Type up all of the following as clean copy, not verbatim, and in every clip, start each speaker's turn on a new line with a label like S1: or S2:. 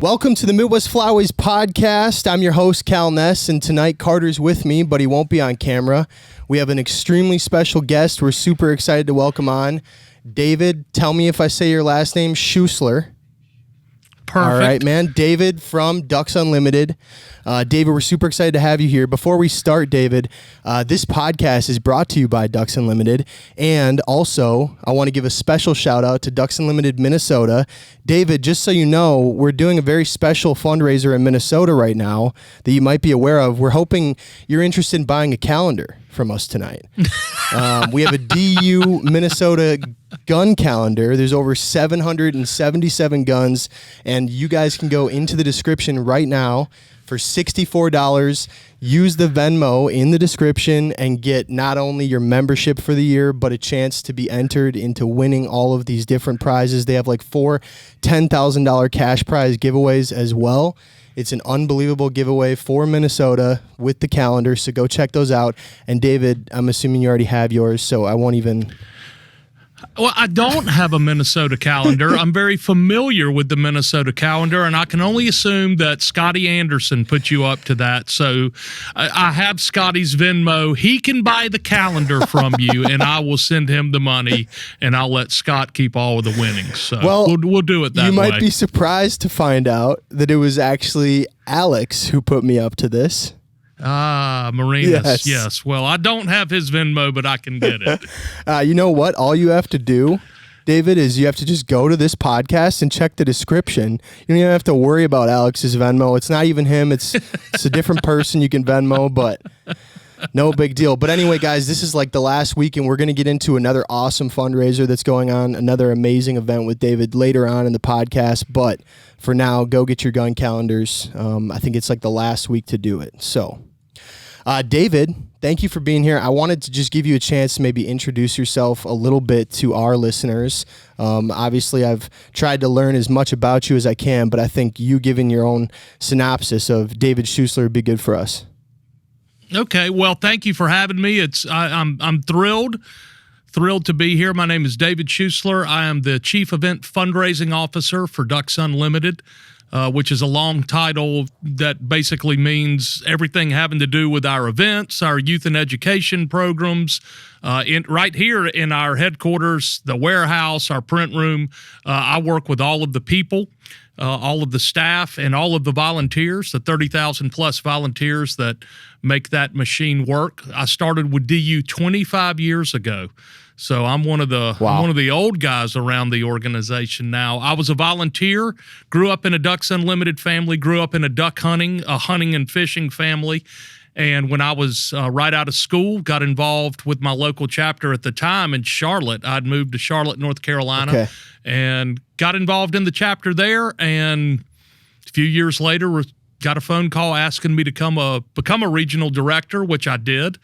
S1: Welcome to the Midwest Flyways podcast. I'm your host, Cal Ness, and tonight Carter's with me, but he won't be on camera. We have an extremely special guest we're super excited to welcome on. David, tell me if I say your last name, Schuessler.
S2: Perfect.
S1: All right, man. David from Ducks Unlimited. David, we're super excited to have you here. Before we start, David, this podcast is brought to you by Ducks Unlimited. And also, I want to give a special shout out to Ducks Unlimited Minnesota. David, just so you know, we're doing a very special fundraiser in Minnesota right now that you might be aware of. We're hoping you're interested in buying a calendar from us tonight. We have a DU Minnesota gun calendar. There's over 777 guns, and you guys can go into the description right now for $64. Use the Venmo in the description and get not only your membership for the year, but a chance to be entered into winning all of these different prizes. They have like 4 $10,000 cash prize giveaways as well. It's an unbelievable giveaway for Minnesota with the calendar, so go check those out. And David, I'm assuming you already have yours, so I won't even...
S2: Well, I don't have a Minnesota calendar. I'm very familiar with the Minnesota calendar, and I can only assume that Scotty Anderson put you up to that. So I have Scotty's Venmo. He can buy the calendar from you, and I will send him the money, and I'll let Scott keep all of the winnings. So we'll do it that way.
S1: You might be surprised to find out that it was actually Alex who put me up to this.
S2: Marinas, yes. Well, I don't have his Venmo, but I can get it.
S1: You know what? All you have to do, David, is you have to just go to this podcast and check the description. You don't even have to worry about Alex's Venmo. It's not even him. It's a different person you can Venmo, but no big deal. But anyway, guys, this is like the last week, and we're going to get into another awesome fundraiser that's going on, another amazing event with David later on in the podcast. But for now, go get your gun calendars. I think it's like the last week to do it. So... David, thank you for being here. I wanted to just give you a chance to maybe introduce yourself a little bit to our listeners. Obviously, I've tried to learn as much about you as I can, but I think you giving your own synopsis of David Schuessler would be good for us.
S2: Okay, well, thank you for having me. I'm thrilled to be here. My name is David Schuessler. I am the Chief Event Fundraising Officer for Ducks Unlimited. Which is a long title that basically means everything having to do with our events, our youth and education programs, right here in our headquarters, the warehouse, our print room. I work with all of the people, all of the staff, and all of the volunteers, the 30,000 plus volunteers that make that machine work. I started with DU 25 years ago. So I'm one of the old guys around the organization now. I was a volunteer, grew up in a Ducks Unlimited family, grew up in a hunting and fishing family. And when I was right out of school, got involved with my local chapter at the time in Charlotte. I'd moved to Charlotte, North Carolina, and got involved in the chapter there. And a few years later, got a phone call asking me to become a regional director, which I did.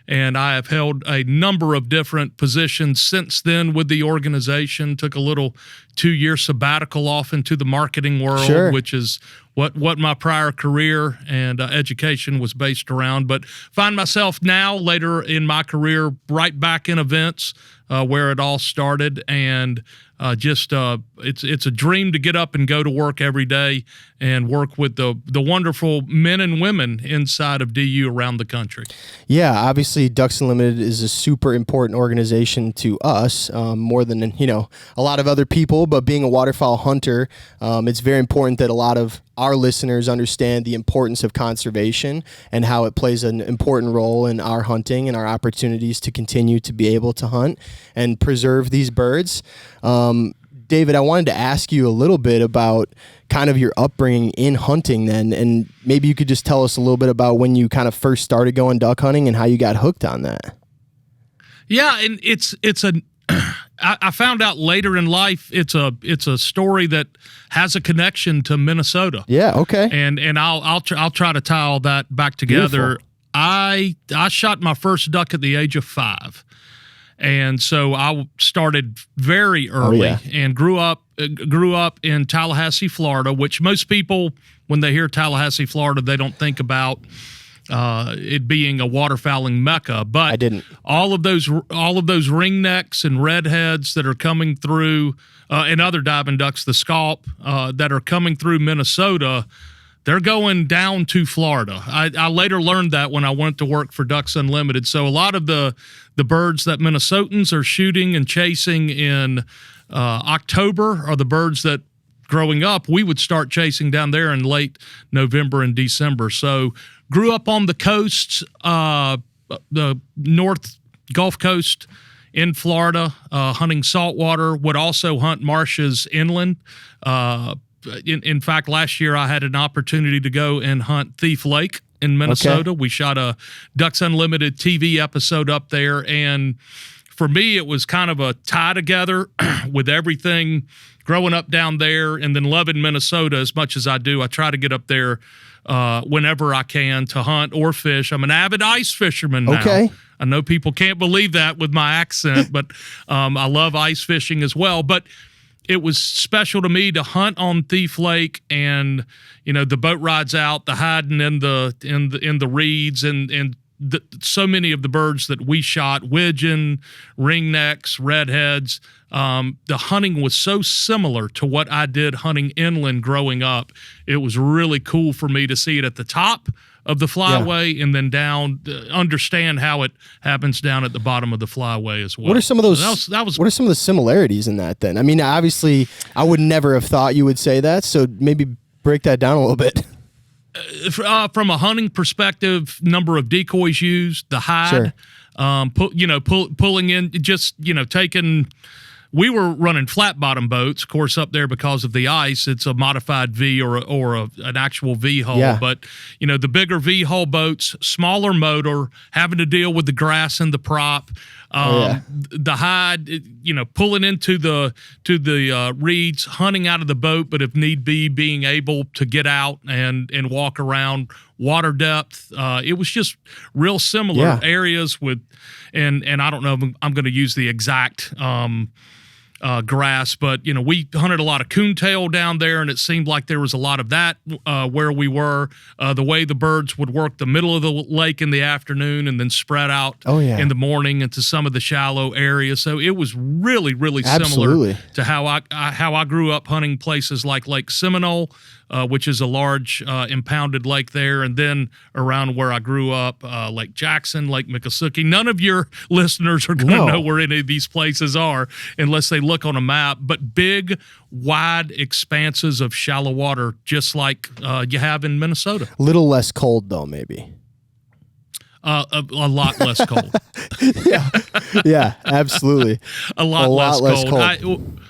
S2: And I have held a number of different positions since then with the organization. Took a little 2-year sabbatical off into the marketing world, which is what my prior career and education was based around. But find myself now, later in my career, right back in events where it all started. And it's a dream to get up and go to work every day and work with the wonderful men and women inside of DU around the country. Yeah,
S1: obviously Ducks Unlimited is a super important organization to us, more than a lot of other people. But being a waterfowl hunter, it's very important that a lot of our listeners understand the importance of conservation and how it plays an important role in our hunting and our opportunities to continue to be able to hunt and preserve these birds. David, I wanted to ask you a little bit about kind of your upbringing in hunting then, and maybe you could just tell us a little bit about when you kind of first started going duck hunting and how you got hooked on that.
S2: Yeah, and I found out later in life it's a story that has a connection to Minnesota.
S1: Yeah, okay.
S2: And I'll try to tie all that back together. Beautiful. I shot my first duck at the age of 5. And so I started very early and grew up in Tallahassee, Florida, which most people, when they hear Tallahassee, Florida, they don't think about it being a waterfowling mecca. But
S1: I didn't.
S2: All of those ringnecks and redheads that are coming through, and other diving ducks, the scaup, that are coming through Minnesota, they're going down to Florida. I later learned that when I went to work for Ducks Unlimited. So a lot of the birds that Minnesotans are shooting and chasing in October are the birds that, growing up, we would start chasing down there in late November and December. So grew up on the coast, the North Gulf Coast in Florida, hunting saltwater, would also hunt marshes inland. In fact, last year I had an opportunity to go and hunt Thief Lake in Minnesota. Okay. We shot a Ducks Unlimited TV episode up there, and for me, it was kind of a tie together with everything growing up down there and then loving Minnesota as much as I do. I try to get up there whenever I can to hunt or fish. I'm an avid ice fisherman now.
S1: Okay.
S2: I know people can't believe that with my accent, but I love ice fishing as well. But it was special to me to hunt on Thief Lake, and the boat rides out, the hiding in the reeds, and so many of the birds that we shot, widgeon, ringnecks, redheads. The hunting was so similar to what I did hunting inland growing up. It was really cool for me to see it at the top of the flyway and then down, understand how it happens down at the bottom of the flyway as well.
S1: What are some of those? What are some of the similarities in that then? I mean, obviously, I would never have thought you would say that. So maybe break that down a little bit.
S2: From a hunting perspective, number of decoys used, the hide, pulling in, just taking. We were running flat bottom boats, of course, up there because of the ice. It's a modified V or an actual V hull. Yeah. But the bigger V hull boats, smaller motor, having to deal with the grass and the prop. The hide, pulling into the reeds, hunting out of the boat, but if need be, being able to get out and walk around. Water depth, it was just real similar areas with, and I don't know if I'm going to use the exact grass, but we hunted a lot of coontail down there, and it seemed like there was a lot of that where we were. The way the birds would work the middle of the lake in the afternoon and then spread out in the morning into some of the shallow areas. So it was really, really similar to how I grew up hunting places like Lake Seminole, which is a large impounded lake there, and then around where I grew up, Lake Jackson, Lake Miccosukee. None of your listeners are going to know where any of these places are unless they look on a map, but big, wide expanses of shallow water, just like you have in Minnesota.
S1: A little less cold, though, maybe.
S2: A lot less cold.
S1: Yeah, absolutely.
S2: A lot less cold.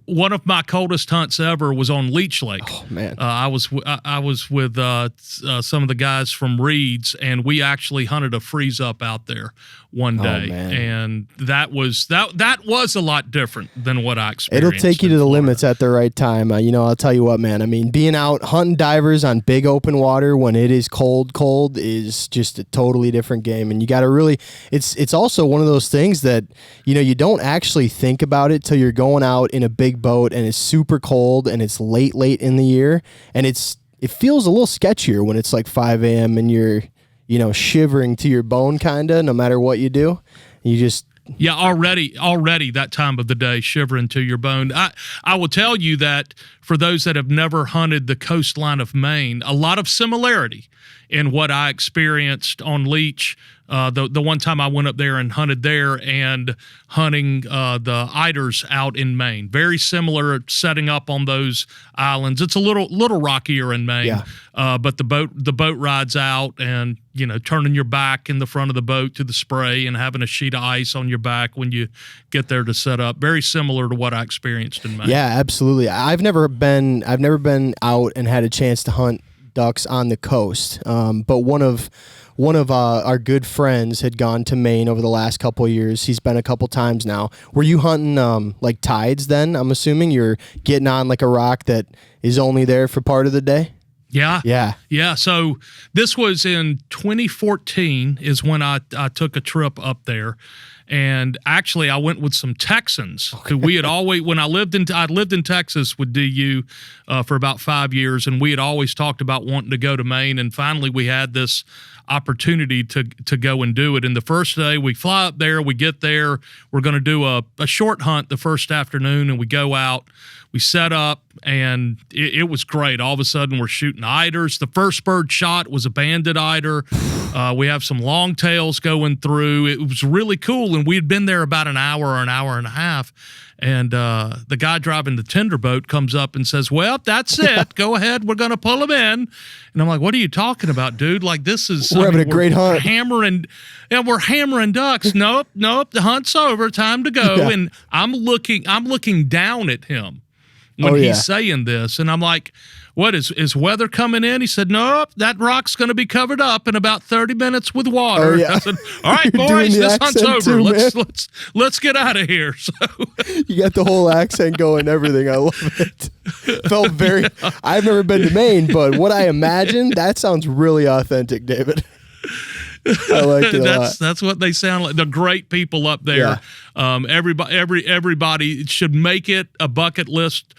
S2: One of my coldest hunts ever was on Leech Lake.
S1: Oh man!
S2: I was with some of the guys from Reed's, and we actually hunted a freeze up out there one day, and that was a lot different than what I experienced.
S1: It'll take you to the limits at the right time. I'll tell you what, man. I mean, being out hunting divers on big open water when it is cold is just a totally different game, and you got to really. It's also one of those things that you don't actually think about it till you're going out in a big boat and it's super cold and it's late in the year, and it feels a little sketchier when it's like 5 a.m. and you're shivering to your bone kinda no matter what you do. You just
S2: already that time of the day, shivering to your bone. I will tell you that for those that have never hunted the coastline of Maine, a lot of similarity in what I experienced on Leech. The one time I went up there and hunted there, and hunting the eiders out in Maine. Very similar setting up on those islands. It's a little rockier in Maine, but the boat rides out, and turning your back in the front of the boat to the spray and having a sheet of ice on your back when you get there to set up. Very similar to what I experienced in Maine.
S1: Yeah, absolutely. I've never been out and had a chance to hunt ducks on the coast, but one of our good friends had gone to Maine over the last couple of years. He's been a couple times now. Were you hunting like tides then? I'm assuming you're getting on like a rock that is only there for part of the day?
S2: Yeah. So this was in 2014 is when I took a trip up there. And actually, I went with some Texans who we had always, when I lived in Texas with DU for about 5 years, and we had always talked about wanting to go to Maine. And finally, we had this opportunity to go and do it. And the first day, we fly up there, we get there, we're going to do a short hunt the first afternoon, and we go out. We set up, and it was great. All of a sudden, we're shooting eiders. The first bird shot was a banded eider. We have some longtails going through. It was really cool, and we had been there about an hour or an hour and a half. And the guy driving the tender boat comes up and says, "Well, that's it. Go ahead. We're going to pull them in." And I'm like, "What are you talking about, dude? Like, this is
S1: we're having a great hunt.
S2: We're hammering ducks. Nope. The hunt's over. Time to go." Yeah. And I'm looking down at him when he's saying this, and I'm like, "What is weather coming in?" He said, "Nope, that rock's going to be covered up in about 30 minutes with water." I said, "All right, boys, this hunt's over. Let's get out of here." So
S1: you got the whole accent going, everything. I love it. Felt very. I've never been to Maine, but what I imagine, that sounds really authentic, David. I liked it a lot.
S2: That's what they sound like. They're great people up there. Yeah. Everybody should make it a bucket list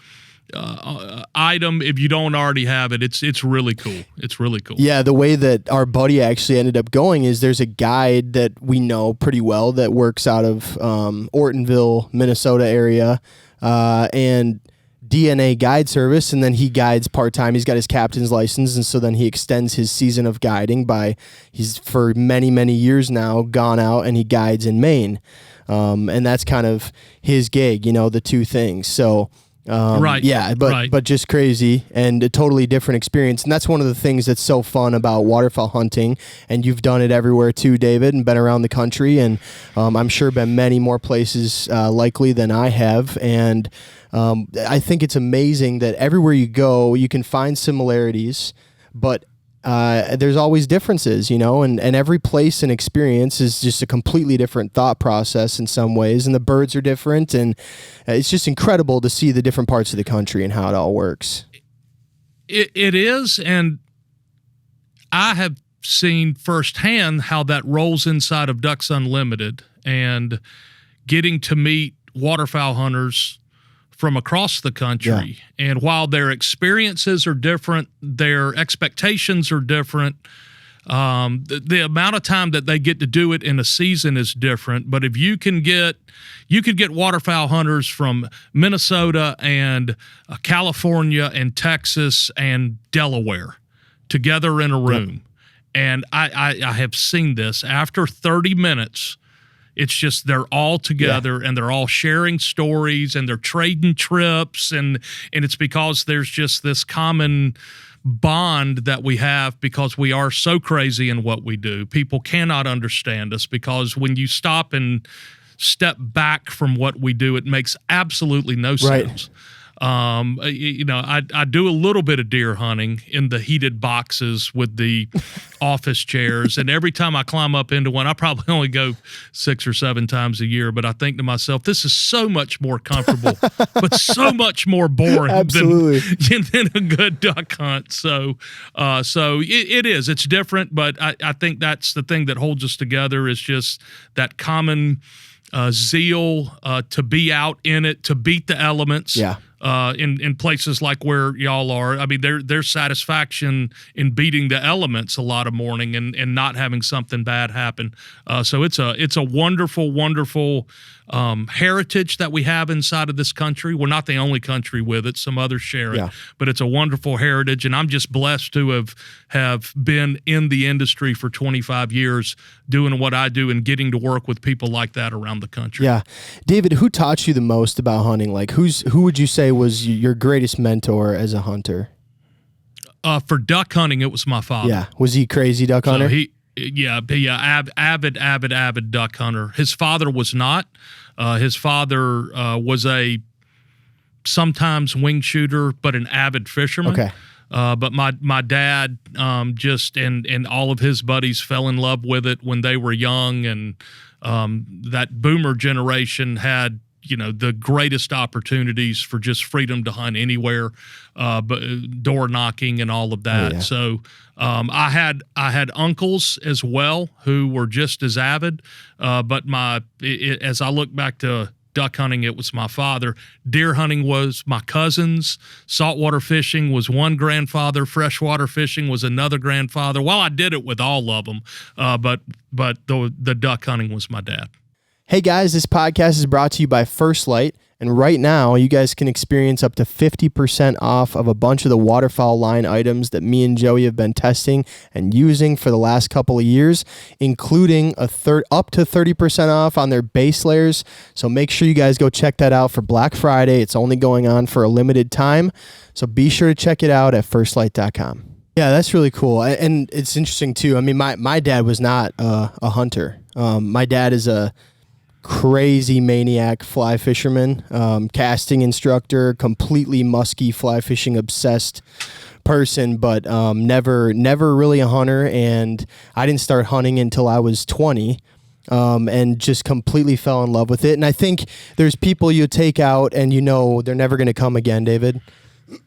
S2: item if you don't already have it. It's really cool. It's really cool.
S1: Yeah, the way that our buddy actually ended up going is there's a guide that we know pretty well that works out of Ortonville, Minnesota area, and DNA guide service, and then he guides part-time. He's got his captain's license, and so then he extends his season of guiding he's for many years now gone out and he guides in Maine, and that's kind of his gig, the two things. So but just crazy and a totally different experience. And that's one of the things that's so fun about waterfowl hunting. And you've done it everywhere too, David, and been around the country. And I'm sure been many more places likely than I have. And I think it's amazing that everywhere you go, you can find similarities, but there's always differences, and every place and experience is just a completely different thought process in some ways, and the birds are different, and it's just incredible to see the different parts of the country and how it all works.
S2: It is, and I have seen firsthand how that rolls inside of Ducks Unlimited, and getting to meet waterfowl hunters from across the country. Yeah. And while their experiences are different, their expectations are different. The amount of time that they get to do it in a season is different. But if you could get waterfowl hunters from Minnesota and California and Texas and Delaware together in a room. Yep. And I have seen this after 30 minutes. It's just they're all together and they're all sharing stories and they're trading trips, and it's because there's just this common bond that we have because we are so crazy in what we do. People cannot understand us because when you stop and step back from what we do, it makes absolutely no sense. I do a little bit of deer hunting in the heated boxes with the office chairs, and every time I climb up into one, I probably only go 6 or 7 times a year, but I think to myself, this is so much more comfortable, but so much more boring than a good duck hunt. So it is. It's different, but I think that's the thing that holds us together is just that common zeal to be out in it, to beat the elements. Yeah. In places like where y'all are. I mean, there's satisfaction in beating the elements a lot of morning and not having something bad happen. So it's a wonderful, wonderful heritage that we have inside of this country. We're not the only country with it. Some others share it, but it's a wonderful heritage. And I'm just blessed to have been in the industry for 25 years doing what I do and getting to work with people like that around the country. Yeah.
S1: David, who taught you the most about hunting? Like who would you say was your greatest mentor as a hunter?
S2: For duck hunting, it was my father.
S1: Yeah. Was he crazy duck hunter?
S2: Avid duck hunter. His father was not. His father was a sometimes wing shooter, but an avid fisherman. Okay. But my dad just and all of his buddies fell in love with it when they were young, and that boomer generation had the greatest opportunities for just freedom to hunt anywhere, but door knocking and all of that.
S1: Oh, yeah.
S2: So I had uncles as well who were just as avid, but as I look back to duck hunting, it was my father. Deer hunting was my cousins. Saltwater fishing was one grandfather. Freshwater fishing was another grandfather. Well, I did it with all of them, but the duck hunting was my dad.
S1: Hey guys, this podcast is brought to you by First Light, and right now you guys can experience up to 50% off of a bunch of the waterfowl line items that me and Joey have been testing and using for the last couple of years, including up to 30% off on their base layers. So make sure you guys go check that out for Black Friday. It's only going on for a limited time, so be sure to check it out at firstlight.com. Yeah, that's really cool, and it's interesting too. I mean, my dad was not a hunter. My dad is a crazy maniac fly fisherman, casting instructor, completely musky fly fishing obsessed person, but never really a hunter. And I didn't start hunting until I was 20, and just completely fell in love with it. And I think there's people you take out and they're never going to come again, David.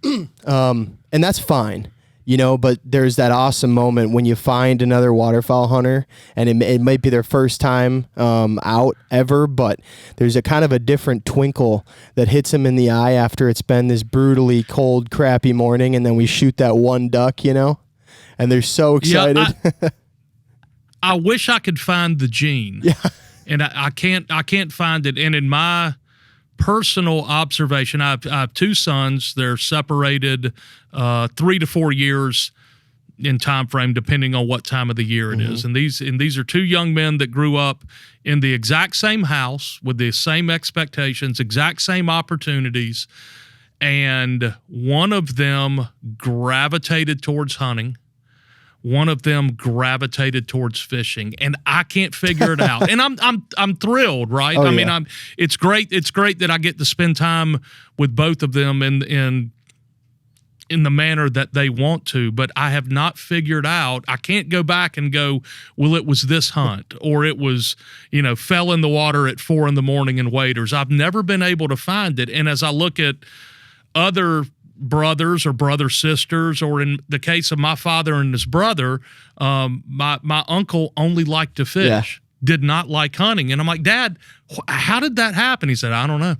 S1: And that's fine. But there's that awesome moment when you find another waterfowl hunter, and it might be their first time out ever, but there's a kind of a different twinkle that hits them in the eye after it's been this brutally cold, crappy morning, and then we shoot that one duck, and they're so excited.
S2: Yeah, I wish I could find the gene, and I can't find it. And in my personal observation, I have two sons. They're separated 3 to 4 years in time frame, depending on what time of the year it is. And these are two young men that grew up in the exact same house with the same expectations, exact same opportunities, and one of them gravitated towards hunting. One of them gravitated towards fishing, and I can't figure it out. And I'm thrilled, right?
S1: Oh,
S2: I mean, it's great. It's great that I get to spend time with both of them in the manner that they want to. But I have not figured out. I can't go back and go, well, it was this hunt, or it was fell in the water at 4 a.m. in waders. I've never been able to find it. And as I look at other brothers or brother sisters, or in the case of my father and his brother, my uncle only liked to fish, did not like hunting. And I'm like, Dad, how did that happen? He said, I don't know.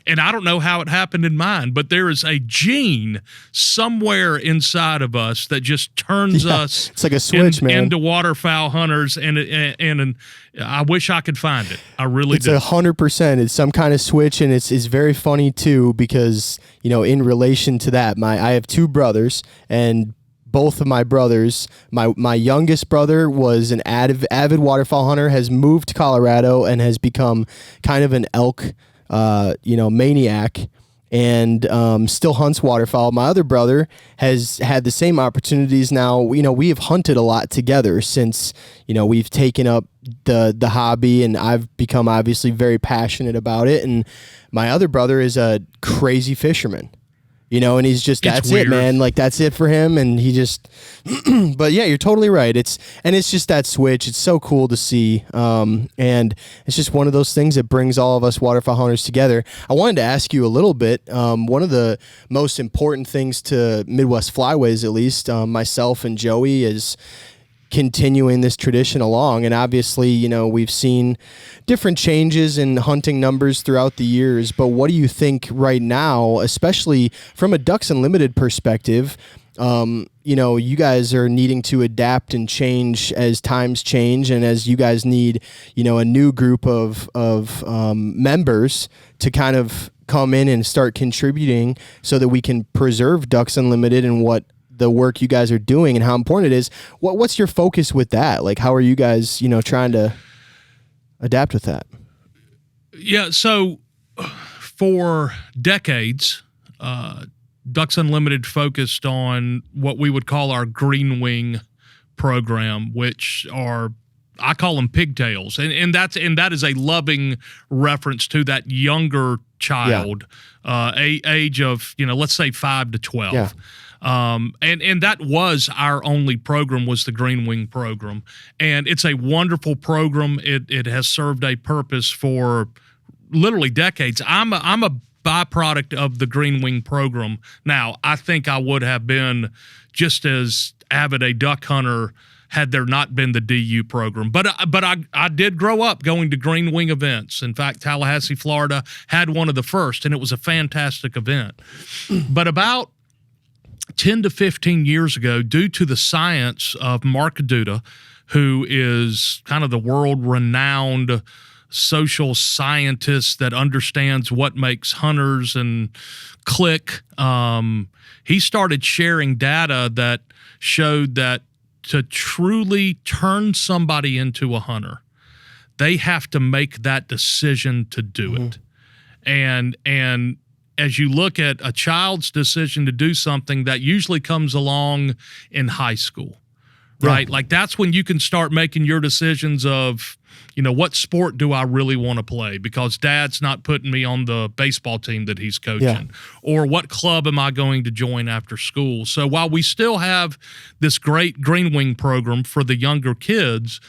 S2: And I don't know how it happened in mine, but there is a gene somewhere inside of us that just turns us
S1: it's like a switch, man,
S2: into waterfowl hunters. And I wish I could find it. I really do.
S1: It's 100%. It's some kind of switch, and it's very funny too, because in relation to that, I have two brothers, and both of my brothers, my youngest brother was an avid waterfowl hunter, has moved to Colorado and has become kind of an elk maniac, and still hunts waterfowl. My other brother has had the same opportunities now. We have hunted a lot together since, we've taken up the hobby, and I've become obviously very passionate about it. And my other brother is a crazy fisherman. And he's just, that's it, man. Like, that's it for him. And he just, but yeah, you're totally right. It's just that switch. It's so cool to see. And it's just one of those things that brings all of us waterfowl hunters together. I wanted to ask you a little bit. One of the most important things to Midwest Flyways, at least, myself and Joey, is continuing this tradition along. And obviously, we've seen different changes in hunting numbers throughout the years, but what do you think right now, especially from a Ducks Unlimited perspective? You guys are needing to adapt and change as times change, and as you guys need, a new group of members to kind of come in and start contributing so that we can preserve Ducks Unlimited and what the work you guys are doing and how important it is. What's your focus with that? Like, how are you guys, trying to adapt with that?
S2: Yeah. So for decades, Ducks Unlimited focused on what we would call our green wing program, which are, I call them pigtails. And that is a loving reference to that younger child, age of, let's say 5 to 12. Yeah. And that was our only program, was the Green Wing program. And it's a wonderful program. It has served a purpose for literally decades. I'm a byproduct of the Green Wing program. Now, I think I would have been just as avid a duck hunter had there not been the DU program. But I did grow up going to Green Wing events. In fact, Tallahassee, Florida had one of the first, and it was a fantastic event. But about 10 to 15 years ago, due to the science of Mark Duda, who is kind of the world-renowned social scientist that understands what makes hunters and click, he started sharing data that showed that to truly turn somebody into a hunter, they have to make that decision to do it. And as you look at a child's decision to do something, that usually comes along in high school, right? Like that's when you can start making your decisions of, what sport do I really want to play? Because dad's not putting me on the baseball team that he's coaching. Or what club am I going to join after school? So while we still have this great Green Wing program for the younger kids,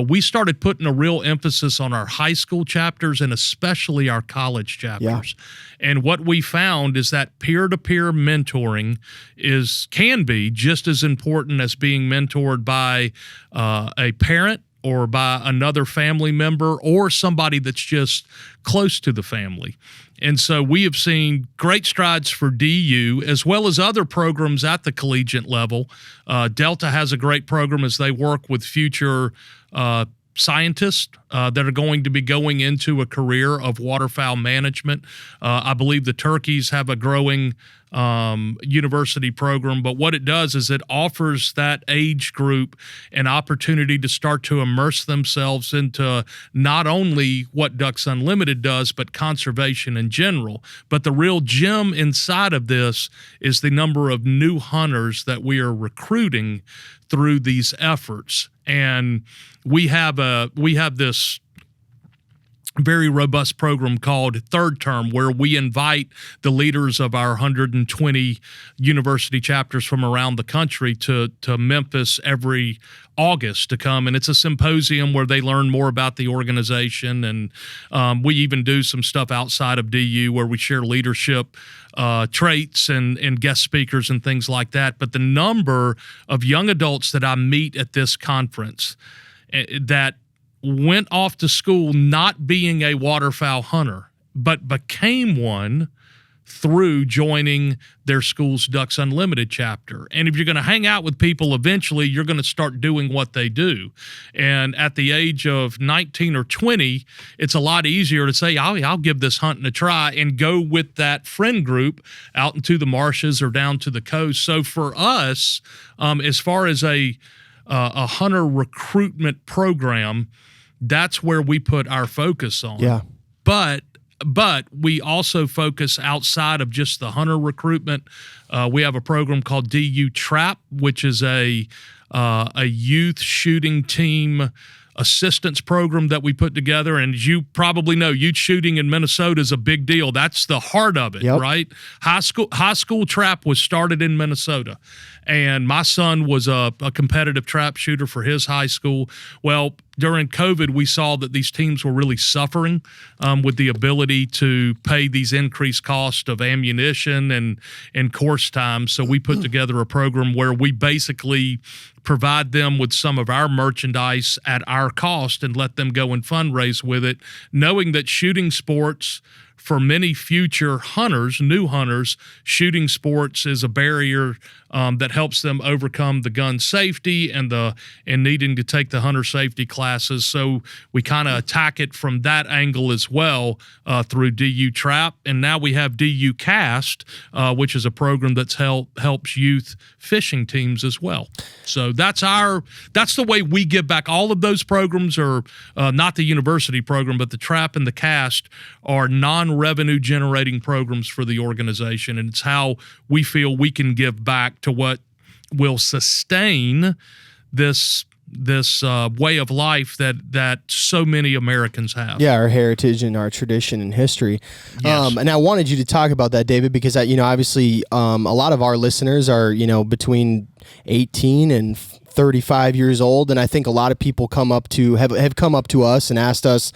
S2: we started putting a real emphasis on our high school chapters and especially our college chapters. And what we found is that peer-to-peer mentoring can be just as important as being mentored by a parent or by another family member or somebody that's just close to the family. And so we have seen great strides for DU as well as other programs at the collegiate level. Delta has a great program as they work with future scientists that are going to be going into a career of waterfowl management. I believe the Turkeys have a growing university program, but what it does is it offers that age group an opportunity to start to immerse themselves into not only what Ducks Unlimited does, but conservation in general. But the real gem inside of this is the number of new hunters that we are recruiting through these efforts. And we have this very robust program called Third Term, where we invite the leaders of our 120 university chapters from around the country to Memphis every August to come. And it's a symposium where they learn more about the organization. And we even do some stuff outside of DU where we share leadership traits and guest speakers and things like that. But the number of young adults that I meet at this conference that went off to school not being a waterfowl hunter, but became one through joining their school's Ducks Unlimited chapter. And if you're going to hang out with people, eventually you're going to start doing what they do. And at the age of 19 or 20, it's a lot easier to say, I'll give this hunting a try and go with that friend group out into the marshes or down to the coast. So for us, as far as a hunter recruitment program, that's where we put our focus on.
S1: Yeah.
S2: But we also focus outside of just the hunter recruitment. We have a program called DU Trap, which is a youth shooting team assistance program that we put together. And as you probably know, youth shooting in Minnesota is a big deal. That's the heart of it, right? High school trap was started in Minnesota. And my son was a competitive trap shooter for his high school. Well, during COVID, we saw that these teams were really suffering with the ability to pay these increased costs of ammunition and course time. So we put together a program where we basically provide them with some of our merchandise at our cost and let them go and fundraise with it, knowing that shooting sports, for many future hunters, new hunters, shooting sports is a barrier that helps them overcome the gun safety and needing to take the hunter safety classes. So we kind of attack it from that angle as well through DU Trap. And now we have DU Cast, which is a program that's helps youth fishing teams as well. So that's the way we give back. All of those programs are not the university program, but the Trap and the Cast are non-revenue generating programs for the organization. And it's how we feel we can give back to what will sustain this way of life that so many Americans have.
S1: Yeah, our heritage and our tradition and history.
S2: Yes.
S1: And I wanted you to talk about that, David, because obviously a lot of our listeners are between 18 and 35 years old, and I think a lot of people have come up to us and asked us,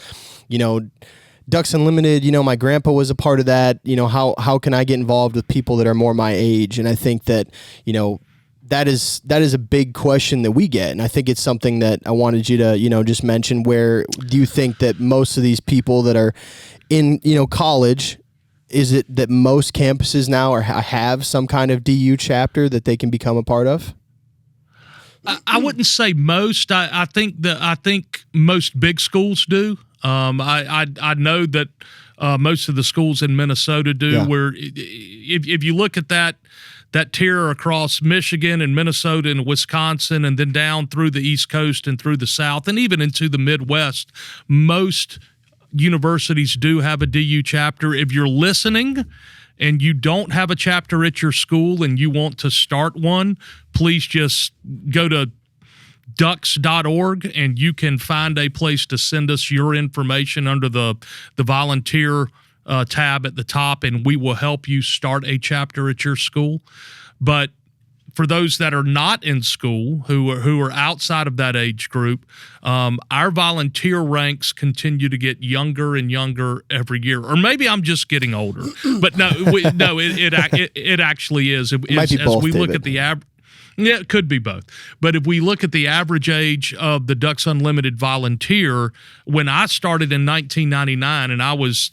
S1: Ducks Unlimited, my grandpa was a part of that. How can I get involved with people that are more my age? And I think that, that is a big question that we get. And I think it's something that I wanted you to, just mention. Where do you think that most of these people that are in, college, is it that most campuses now have some kind of DU chapter that they can become a part of?
S2: I wouldn't say most. I think most big schools do. I know that most of the schools in Minnesota do. Yeah. Where if you look at that tier across Michigan and Minnesota and Wisconsin, and then down through the East Coast and through the South, and even into the Midwest, most universities do have a DU chapter. If you're listening and you don't have a chapter at your school and you want to start one, please just go to ducks.org and you can find a place to send us your information under the volunteer tab at the top, and we will help you start a chapter at your school. But for those that are not in school, who are outside of that age group, our volunteer ranks continue to get younger and younger every year. Or maybe I'm just getting older, but no, it actually is.
S1: It might be both,
S2: we
S1: David.
S2: Look at the average. Yeah, it could be both. But if we look at the average age of the Ducks Unlimited volunteer, when I started in 1999, and I was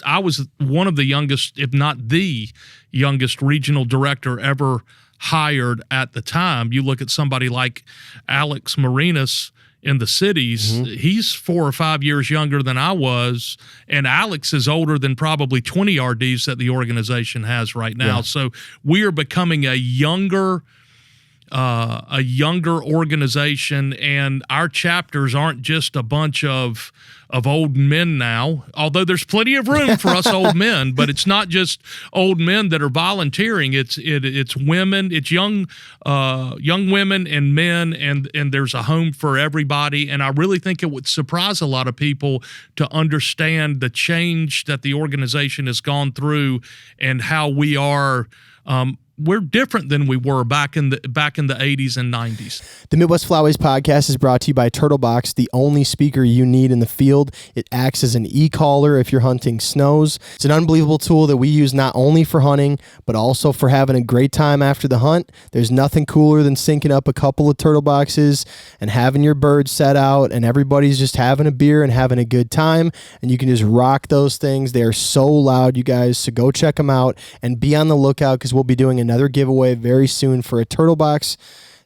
S2: one of the youngest, if not the youngest regional director ever hired at the time. You look at somebody like Alex Marinas in the cities, he's 4 or 5 years younger than I was, and Alex is older than probably 20 RDs that the organization has right now. Yeah. So we are becoming a younger organization, and our chapters aren't just a bunch of old men now, although there's plenty of room for us old men, but it's not just old men that are volunteering. It's women, it's young women and men, and there's a home for everybody. And I really think it would surprise a lot of people to understand the change that the organization has gone through and how we are we're different than we were back in the 80s and 90s.
S1: The Midwest Flyways podcast is brought to you by Turtlebox, the only speaker you need in the field. It acts as an e-collar if you're hunting snows. It's an unbelievable tool that we use not only for hunting, but also for having a great time after the hunt. There's nothing cooler than syncing up a couple of turtle boxes and having your birds set out, and everybody's just having a beer and having a good time, and you can just rock those things. They are so loud, you guys, so go check them out and be on the lookout, because we'll be doing another giveaway very soon for a turtle box.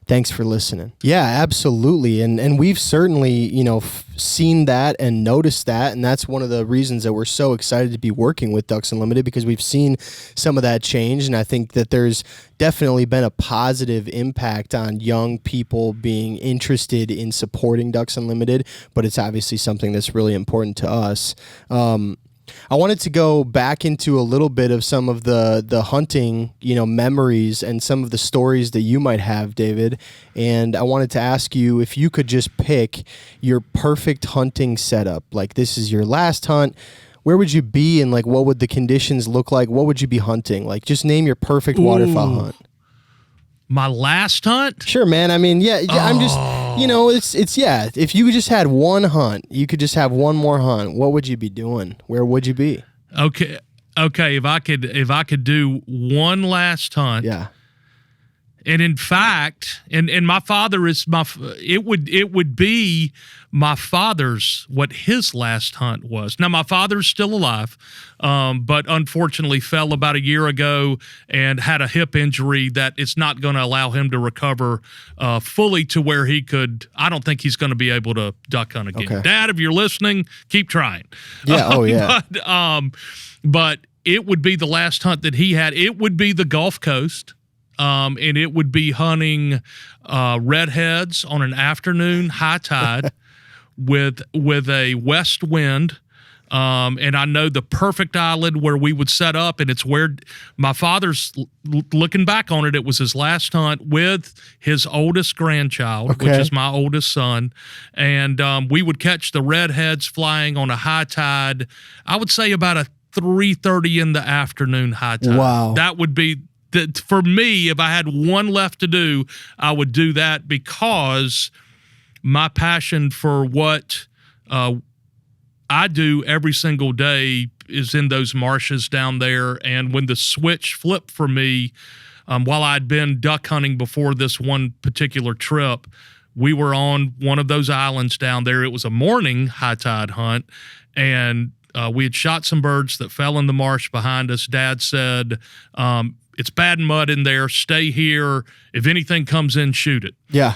S1: Thanks for listening. Yeah, absolutely. And we've certainly, seen that and noticed that. And that's one of the reasons that we're so excited to be working with Ducks Unlimited, because we've seen some of that change. And I think that there's definitely been a positive impact on young people being interested in supporting Ducks Unlimited. But it's obviously something that's really important to us. I wanted to go back into a little bit of some of the hunting, memories and some of the stories that you might have, David. And I wanted to ask you if you could just pick your perfect hunting setup. Like, this is your last hunt. Where would you be, and like, what would the conditions look like? What would you be hunting? Like, just name your perfect waterfowl hunt.
S2: My last hunt?
S1: Sure, man. I mean, yeah, I'm just, if you just had one hunt, you could just have one more hunt, what would you be doing? Where would you be?
S2: Okay. If I could do one last hunt.
S1: Yeah.
S2: And in fact, and my father is it would be my father's, what his last hunt was. Now, my father's still alive, but unfortunately fell about a year ago and had a hip injury that it's not going to allow him to recover fully to where he could. I don't think he's going to be able to duck hunt again. Okay. Dad, if you're listening, keep trying.
S1: Yeah. Oh, yeah.
S2: But it would be the last hunt that he had. It would be the Gulf Coast. And it would be hunting redheads on an afternoon high tide with a west wind. And I know the perfect island where we would set up, and it's where my father's, looking back on it, it was his last hunt with his oldest grandchild, which is my oldest son. And we would catch the redheads flying on a high tide, I would say about a 3:30 in the afternoon high tide.
S1: Wow.
S2: That would be... For me, if I had one left to do, I would do that, because my passion for what I do every single day is in those marshes down there. And when the switch flipped for me, while I'd been duck hunting before this one particular trip, we were on one of those islands down there. It was a morning high tide hunt, and we had shot some birds that fell in the marsh behind us. Dad said, it's bad mud in there. Stay here. If anything comes in, shoot it.
S1: Yeah.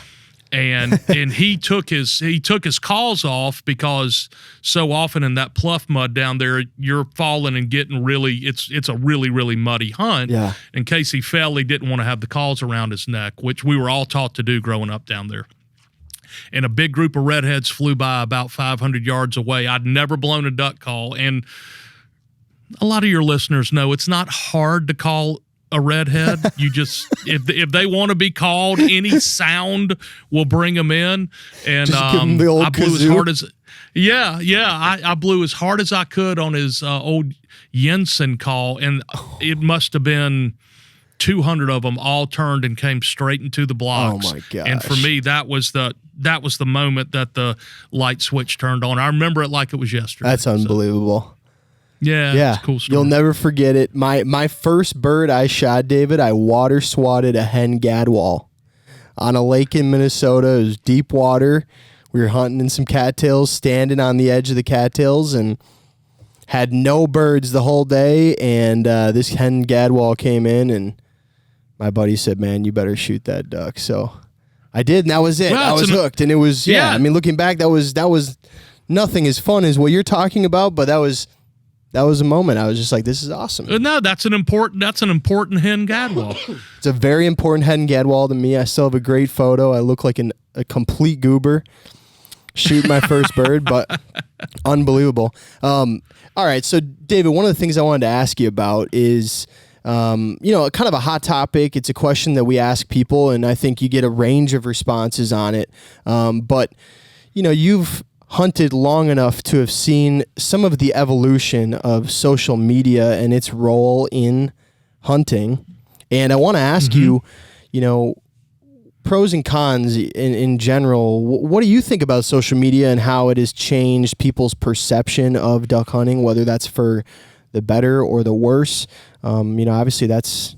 S2: And he took his calls off, because so often in that pluff mud down there, you're falling and getting really, it's a really, really muddy hunt.
S1: Yeah.
S2: In case he fell, he didn't want to have the calls around his neck, which we were all taught to do growing up down there. And a big group of redheads flew by about 500 yards away. I'd never blown a duck call. And a lot of your listeners know it's not hard to call a redhead. You just, if they want to be called, any sound will bring them in. And
S1: the old
S2: I blew
S1: kazoo.
S2: as hard as, I blew as hard as I could on his old Jensen call, and it must have been 200 of them all turned and came straight into the blocks.
S1: Oh my gosh.
S2: And for me, that was the moment that the light switch turned on. I remember it like it was yesterday.
S1: That's unbelievable.
S2: Yeah, it's a cool story.
S1: You'll never forget it. My first bird I shot, David, I water swatted a hen gadwall on a lake in Minnesota. It was deep water. We were hunting in some cattails, standing on the edge of the cattails, and had no birds the whole day. And this hen gadwall came in, and my buddy said, "Man, you better shoot that duck." So I did, and that was it.
S2: Well,
S1: I was hooked, and it was I mean, looking back, that was nothing as fun as what you're talking about, but that was a moment. I was just like, this is awesome.
S2: No, that's an important hen gadwall.
S1: It's a very important hen gadwall to me. I still have a great photo. I look like a complete goober shooting my first bird, but unbelievable. All right, so David, one of the things I wanted to ask you about is, kind of a hot topic. It's a question that we ask people, and I think you get a range of responses on it. But, you've hunted long enough to have seen some of the evolution of social media and its role in hunting. And I want to ask you, pros and cons in general. What do you think about social media and how it has changed people's perception of duck hunting, whether that's for the better or the worse? Obviously it's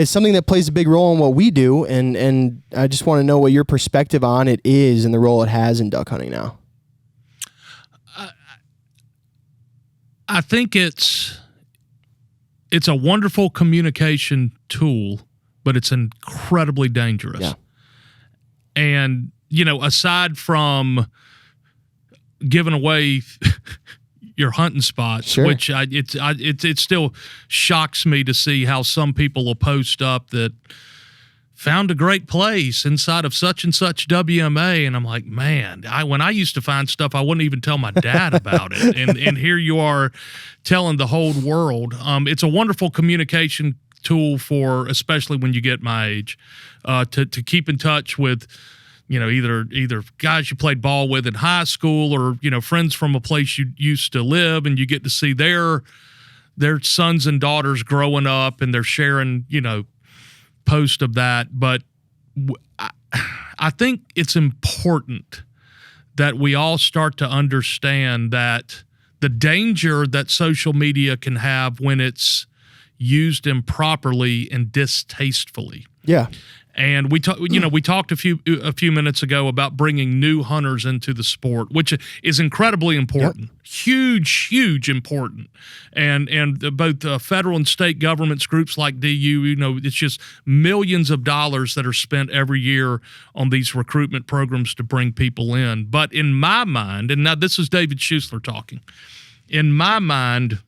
S1: something that plays a big role in what we do. And I just want to know what your perspective on it is and the role it has in duck hunting now.
S2: I think it's a wonderful communication tool, but it's incredibly dangerous.
S1: Yeah.
S2: And, aside from giving away your hunting spots,
S1: sure,
S2: which it still shocks me to see how some people will post up that found a great place inside of such and such WMA. And I'm like, man, when I used to find stuff, I wouldn't even tell my dad about it. And here you are telling the whole world. It's a wonderful communication tool for, especially when you get my age, to keep in touch with, either guys you played ball with in high school or, friends from a place you used to live, and you get to see their sons and daughters growing up, and they're sharing, post of that. But I think it's important that we all start to understand that the danger that social media can have when it's used improperly and distastefully.
S1: Yeah.
S2: And we talked a few minutes ago about bringing new hunters into the sport, which is incredibly important. Yep. Huge important. And both federal and state governments, groups like DU, it's just millions of dollars that are spent every year on these recruitment programs to bring people in. But in my mind, and now this is David Schuessler talking, in my mind,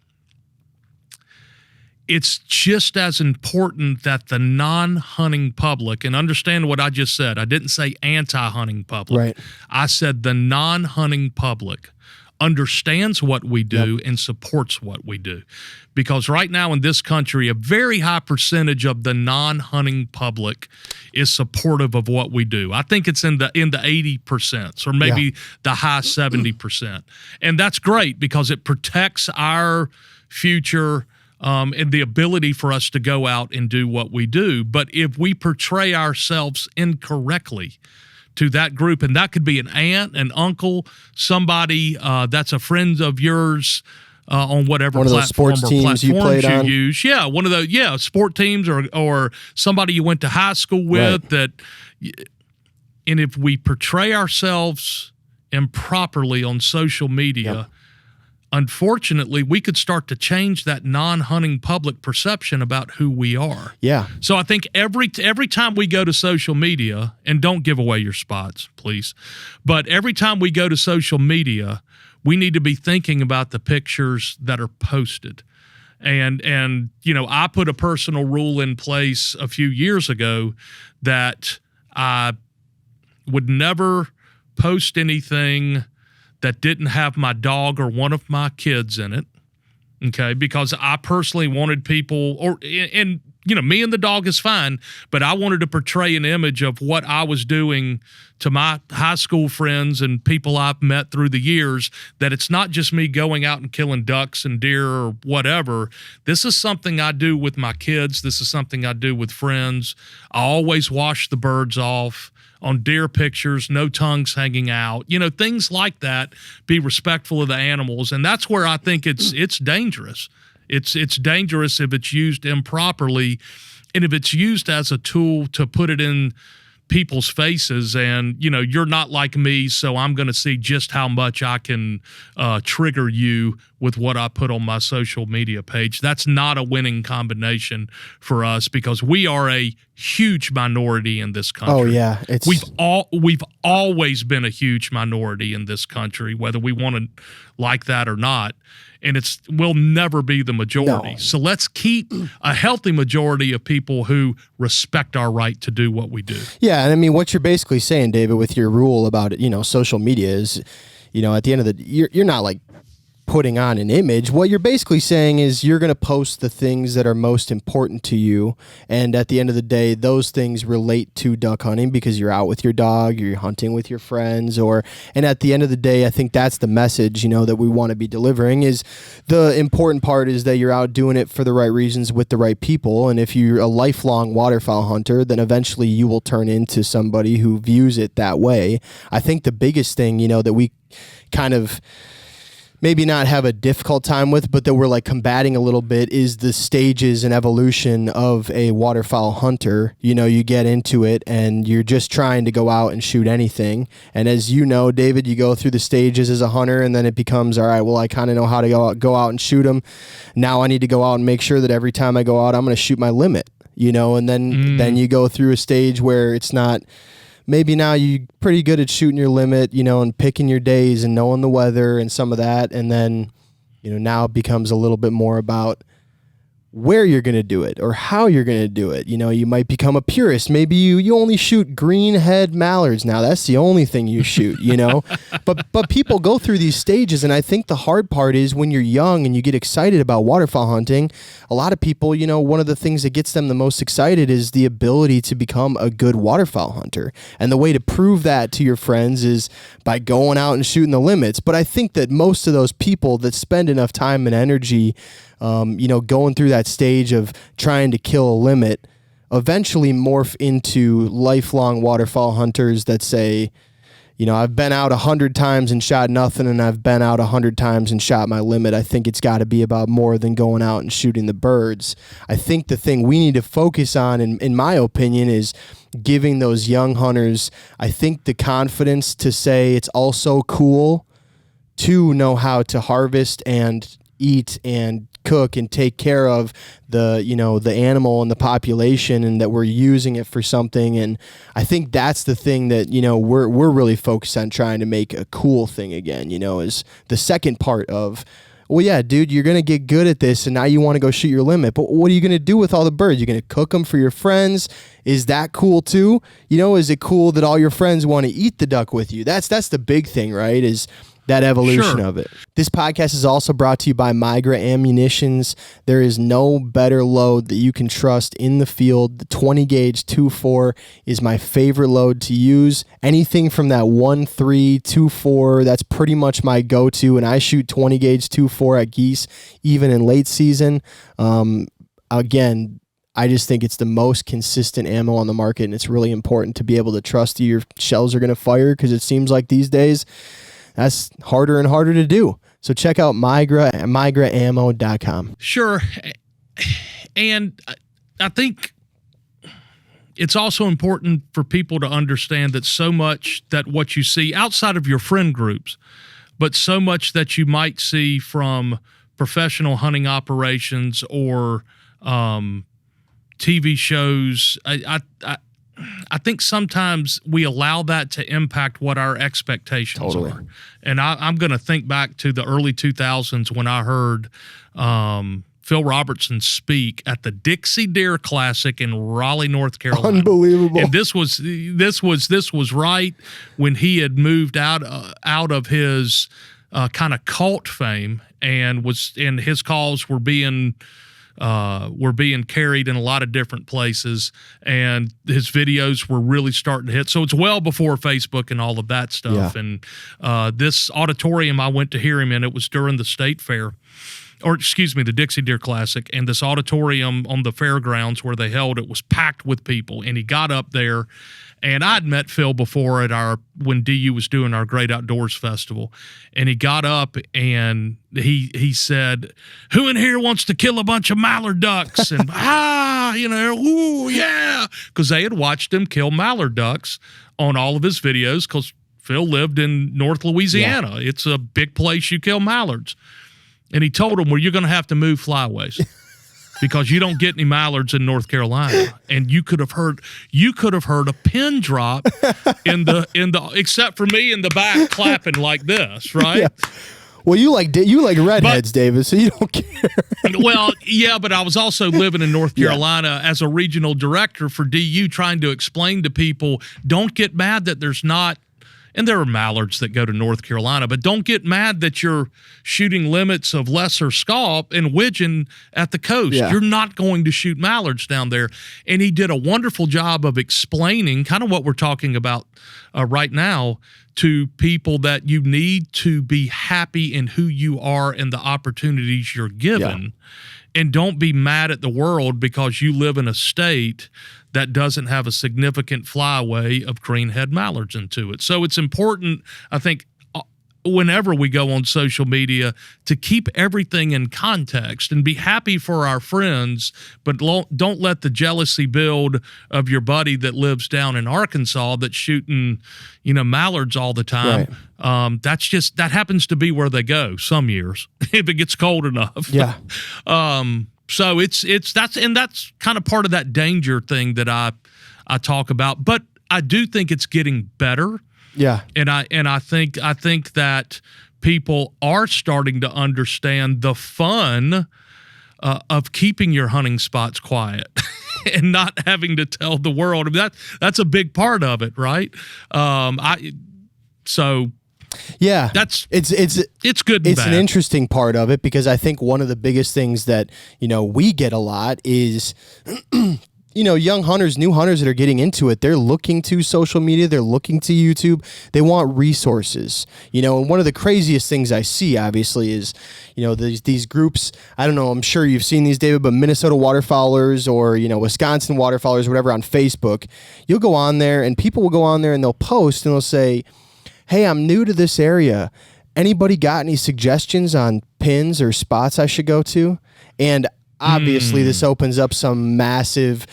S2: it's just as important that the non-hunting public, and understand what I just said. I didn't say anti-hunting public.
S1: Right.
S2: I said the non-hunting public understands what we do and supports what we do. Because right now in this country, a very high percentage of the non-hunting public is supportive of what we do. I think it's in the 80% or maybe the high 70%. And that's great because it protects our future and the ability for us to go out and do what we do. But if we portray ourselves incorrectly to that group, and that could be an aunt, an uncle, somebody that's a friend of yours, on whatever
S1: one of those
S2: platform
S1: sports
S2: or
S1: teams you
S2: platforms
S1: played on.
S2: use. Yeah, one of those. Yeah, sport teams or somebody you went to high school with.
S1: Right.
S2: That, and if we portray ourselves improperly on social media.
S1: Yep.
S2: Unfortunately, we could start to change that non-hunting public perception about who we are.
S1: Yeah.
S2: So I think every time we go to social media, and don't give away your spots, please, but every time we go to social media, we need to be thinking about the pictures that are posted. And I put a personal rule in place a few years ago that I would never post anything that didn't have my dog or one of my kids in it, okay? Because I personally wanted people, me and the dog is fine, but I wanted to portray an image of what I was doing to my high school friends and people I've met through the years, that it's not just me going out and killing ducks and deer or whatever. This is something I do with my kids. This is something I do with friends. I always wash the birds off. On deer pictures, no tongues hanging out, things like that. Be respectful of the animals, and that's where I think it's dangerous. It's dangerous if it's used improperly, and if it's used as a tool to put it in people's faces. And you're not like me, so I'm going to see just how much I can trigger you with what I put on my social media page. That's not a winning combination for us, because we are a huge minority in this country.
S1: Oh yeah,
S2: we've always been a huge minority in this country, whether we want to like that or not. And we'll never be the majority.
S1: No.
S2: So let's keep a healthy majority of people who respect our right to do what we do.
S1: Yeah, and I mean, what you're basically saying, David, with your rule about it, social media is, at the end of the day, you're not like putting on an image. What you're basically saying is you're going to post the things that are most important to you, and at the end of the day, those things relate to duck hunting because you're out with your dog, you're hunting with your friends, and at the end of the day, I think that's the message, that we want to be delivering. Is the important part is that you're out doing it for the right reasons with the right people, and if you're a lifelong waterfowl hunter, then eventually you will turn into somebody who views it that way. I think the biggest thing, that we kind of maybe not have a difficult time with, but that we're like combating a little bit, is the stages and evolution of a waterfowl hunter. You get into it and you're just trying to go out and shoot anything. And as you know, David, you go through the stages as a hunter, and then it becomes, all right, well, I kind of know how to go out and shoot them. Now I need to go out and make sure that every time I go out, I'm going to shoot my limit, and then you go through a stage where it's not. Maybe now you're pretty good at shooting your limit, and picking your days and knowing the weather and some of that. And then, now it becomes a little bit more about where you're going to do it or how you're going to do it. You might become a purist. Maybe you only shoot green head mallards now. That's the only thing you shoot, But people go through these stages, and I think the hard part is when you're young and you get excited about waterfowl hunting, a lot of people, one of the things that gets them the most excited is the ability to become a good waterfowl hunter. And the way to prove that to your friends is by going out and shooting the limits. But I think that most of those people that spend enough time and energy going through that stage of trying to kill a limit eventually morph into lifelong waterfowl hunters that say, I've been out 100 times and shot nothing, and I've been out 100 times and shot my limit. I think it's got to be about more than going out and shooting the birds. I think the thing we need to focus on, in my opinion, is giving those young hunters, I think, the confidence to say it's also cool to know how to harvest and eat and cook and take care of the animal and the population, and that we're using it for something. And I think that's the thing that we're really focused on trying to make a cool thing again, is the second part of, well, yeah, dude, you're gonna get good at this and now you want to go shoot your limit, but what are you gonna do with all the birds? You're gonna cook them for your friends? Is that cool too? Is it cool that all your friends want to eat the duck with you? That's the big thing, right? Is that evolution of it. This podcast is also brought to you by Migra Ammunitions. There is no better load that you can trust in the field. The 20 gauge 2.4 is my favorite load to use. Anything from that 1.3, 2.4, that's pretty much my go-to. And I shoot 20 gauge 2.4 at geese, even in late season. Again, I just think it's the most consistent ammo on the market, and it's really important to be able to trust your shells are going to fire, because it seems like these days that's harder and harder to do. So check out Migra at migraammo.com.
S2: Sure. And I think it's also important for people to understand that so much that what you see outside of your friend groups, but so much that you might see from professional hunting operations or TV shows, I think sometimes we allow that to impact what our expectations are. And I'm going to think back to the early 2000s when I heard Phil Robertson speak at the Dixie Deer Classic in Raleigh, North Carolina.
S1: Unbelievable.
S2: And this was right when he had moved out of his kind of cult fame and his calls were being carried in a lot of different places, and his videos were really starting to hit. So it's well before Facebook and all of that stuff.
S1: Yeah.
S2: And this auditorium I went to hear him in, it was during the state fair, or excuse me, the Dixie Deer Classic, and this auditorium on the fairgrounds where they held it was packed with people. And he got up there, and I'd met Phil before when DU was doing our Great Outdoors Festival, and he got up and he said, "Who in here wants to kill a bunch of mallard ducks?" And ooh, yeah, because they had watched him kill mallard ducks on all of his videos. Because Phil lived in North Louisiana, It's a big place you kill mallards. And he told them, "Well, you're going to have to move Flyways because you don't get any mallards in North Carolina." And you could have heard a pin drop in the except for me in the back clapping like this, right?
S1: Yeah. Well, you like redheads, David, so you don't care.
S2: Well, yeah, but I was also living in North Carolina as a regional director for DU, trying to explain to people, don't get mad that there's not. And there are mallards that go to North Carolina, but don't get mad that you're shooting limits of lesser scaup and widgeon at the coast.
S1: Yeah.
S2: You're not going to shoot mallards down there. And he did a wonderful job of explaining kind of what we're talking about right now to people, that you need to be happy in who you are and the opportunities you're given. Yeah. And don't be mad at the world because you live in a state that doesn't have a significant flyway of greenhead mallards into it. So it's important, I think, whenever we go on social media, to keep everything in context and be happy for our friends, but don't let the jealousy build of your buddy that lives down in Arkansas that's shooting, mallards all the time. Right. That happens to be where they go some years if it gets cold enough.
S1: Yeah.
S2: So that's kind of part of that danger thing that I talk about, but I do think it's getting better.
S1: Yeah.
S2: And I think that people are starting to understand the fun of keeping your hunting spots quiet and not having to tell the world. I mean, that's a big part of it, right?
S1: Yeah,
S2: it's good.
S1: It's
S2: bad.
S1: An interesting part of it, because I think one of the biggest things that we get a lot is young hunters, new hunters that are getting into it. They're looking to social media, they're looking to YouTube. They want resources. And one of the craziest things I see, obviously, is these groups. I don't know. I'm sure you've seen these, David, but Minnesota waterfowlers or Wisconsin waterfowlers, or whatever, on Facebook. You'll go on there, and people will go on there and they'll post and they'll say, "Hey, I'm new to this area. Anybody got any suggestions on pins or spots I should go to?" And obviously this opens up some massive,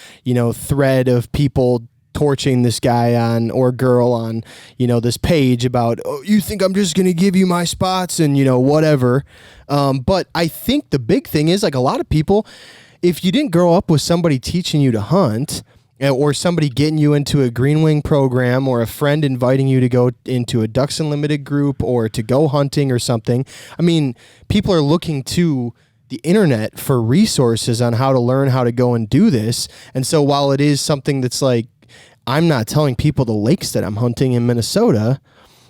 S1: thread of people torching this guy on, or girl on, this page about, "Oh, you think I'm just going to give you my spots," and, whatever. But I think the big thing is, like, a lot of people, if you didn't grow up with somebody teaching you to hunt, or somebody getting you into a green wing program, or a friend inviting you to go into a Ducks Unlimited group or to go hunting or something. I mean, people are looking to the internet for resources on how to learn how to go and do this. And so while it is something that's like, I'm not telling people the lakes that I'm hunting in Minnesota,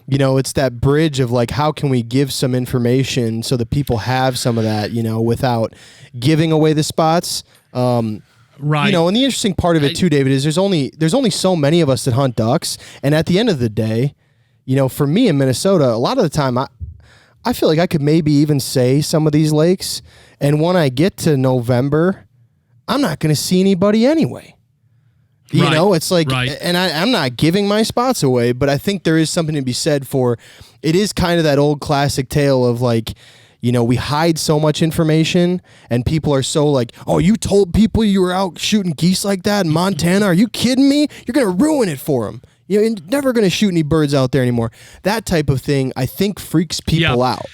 S1: it's that bridge of like, how can we give some information so that people have some of that, without giving away the spots.
S2: Right.
S1: And the interesting part of it too, David, is there's only so many of us that hunt ducks. And at the end of the day, for me in Minnesota, a lot of the time I feel like I could maybe even say some of these lakes. And when I get to November, I'm not going to see anybody anyway. You know, it's like,
S2: right.
S1: and I'm not giving my spots away, but I think there is something to be said for, it is kind of that old classic tale of like, you know, we hide so much information and people are so like, oh, you told people you were out shooting geese like that in Montana? Are you kidding me? You're going to ruin it for them. You're never going to shoot any birds out there anymore. That type of thing, I think, freaks people out.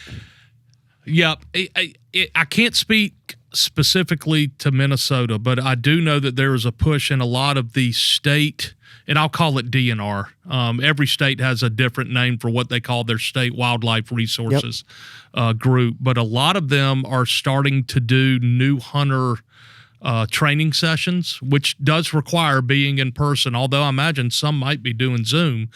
S2: Yep. I can't speak specifically to Minnesota, but I do know that there is a push in a lot of the state, and I'll call it DNR. Every state has a different name for what they call their state wildlife resources group, but a lot of them are starting to do new hunter training sessions, which does require being in person, although I imagine some might be doing Zoom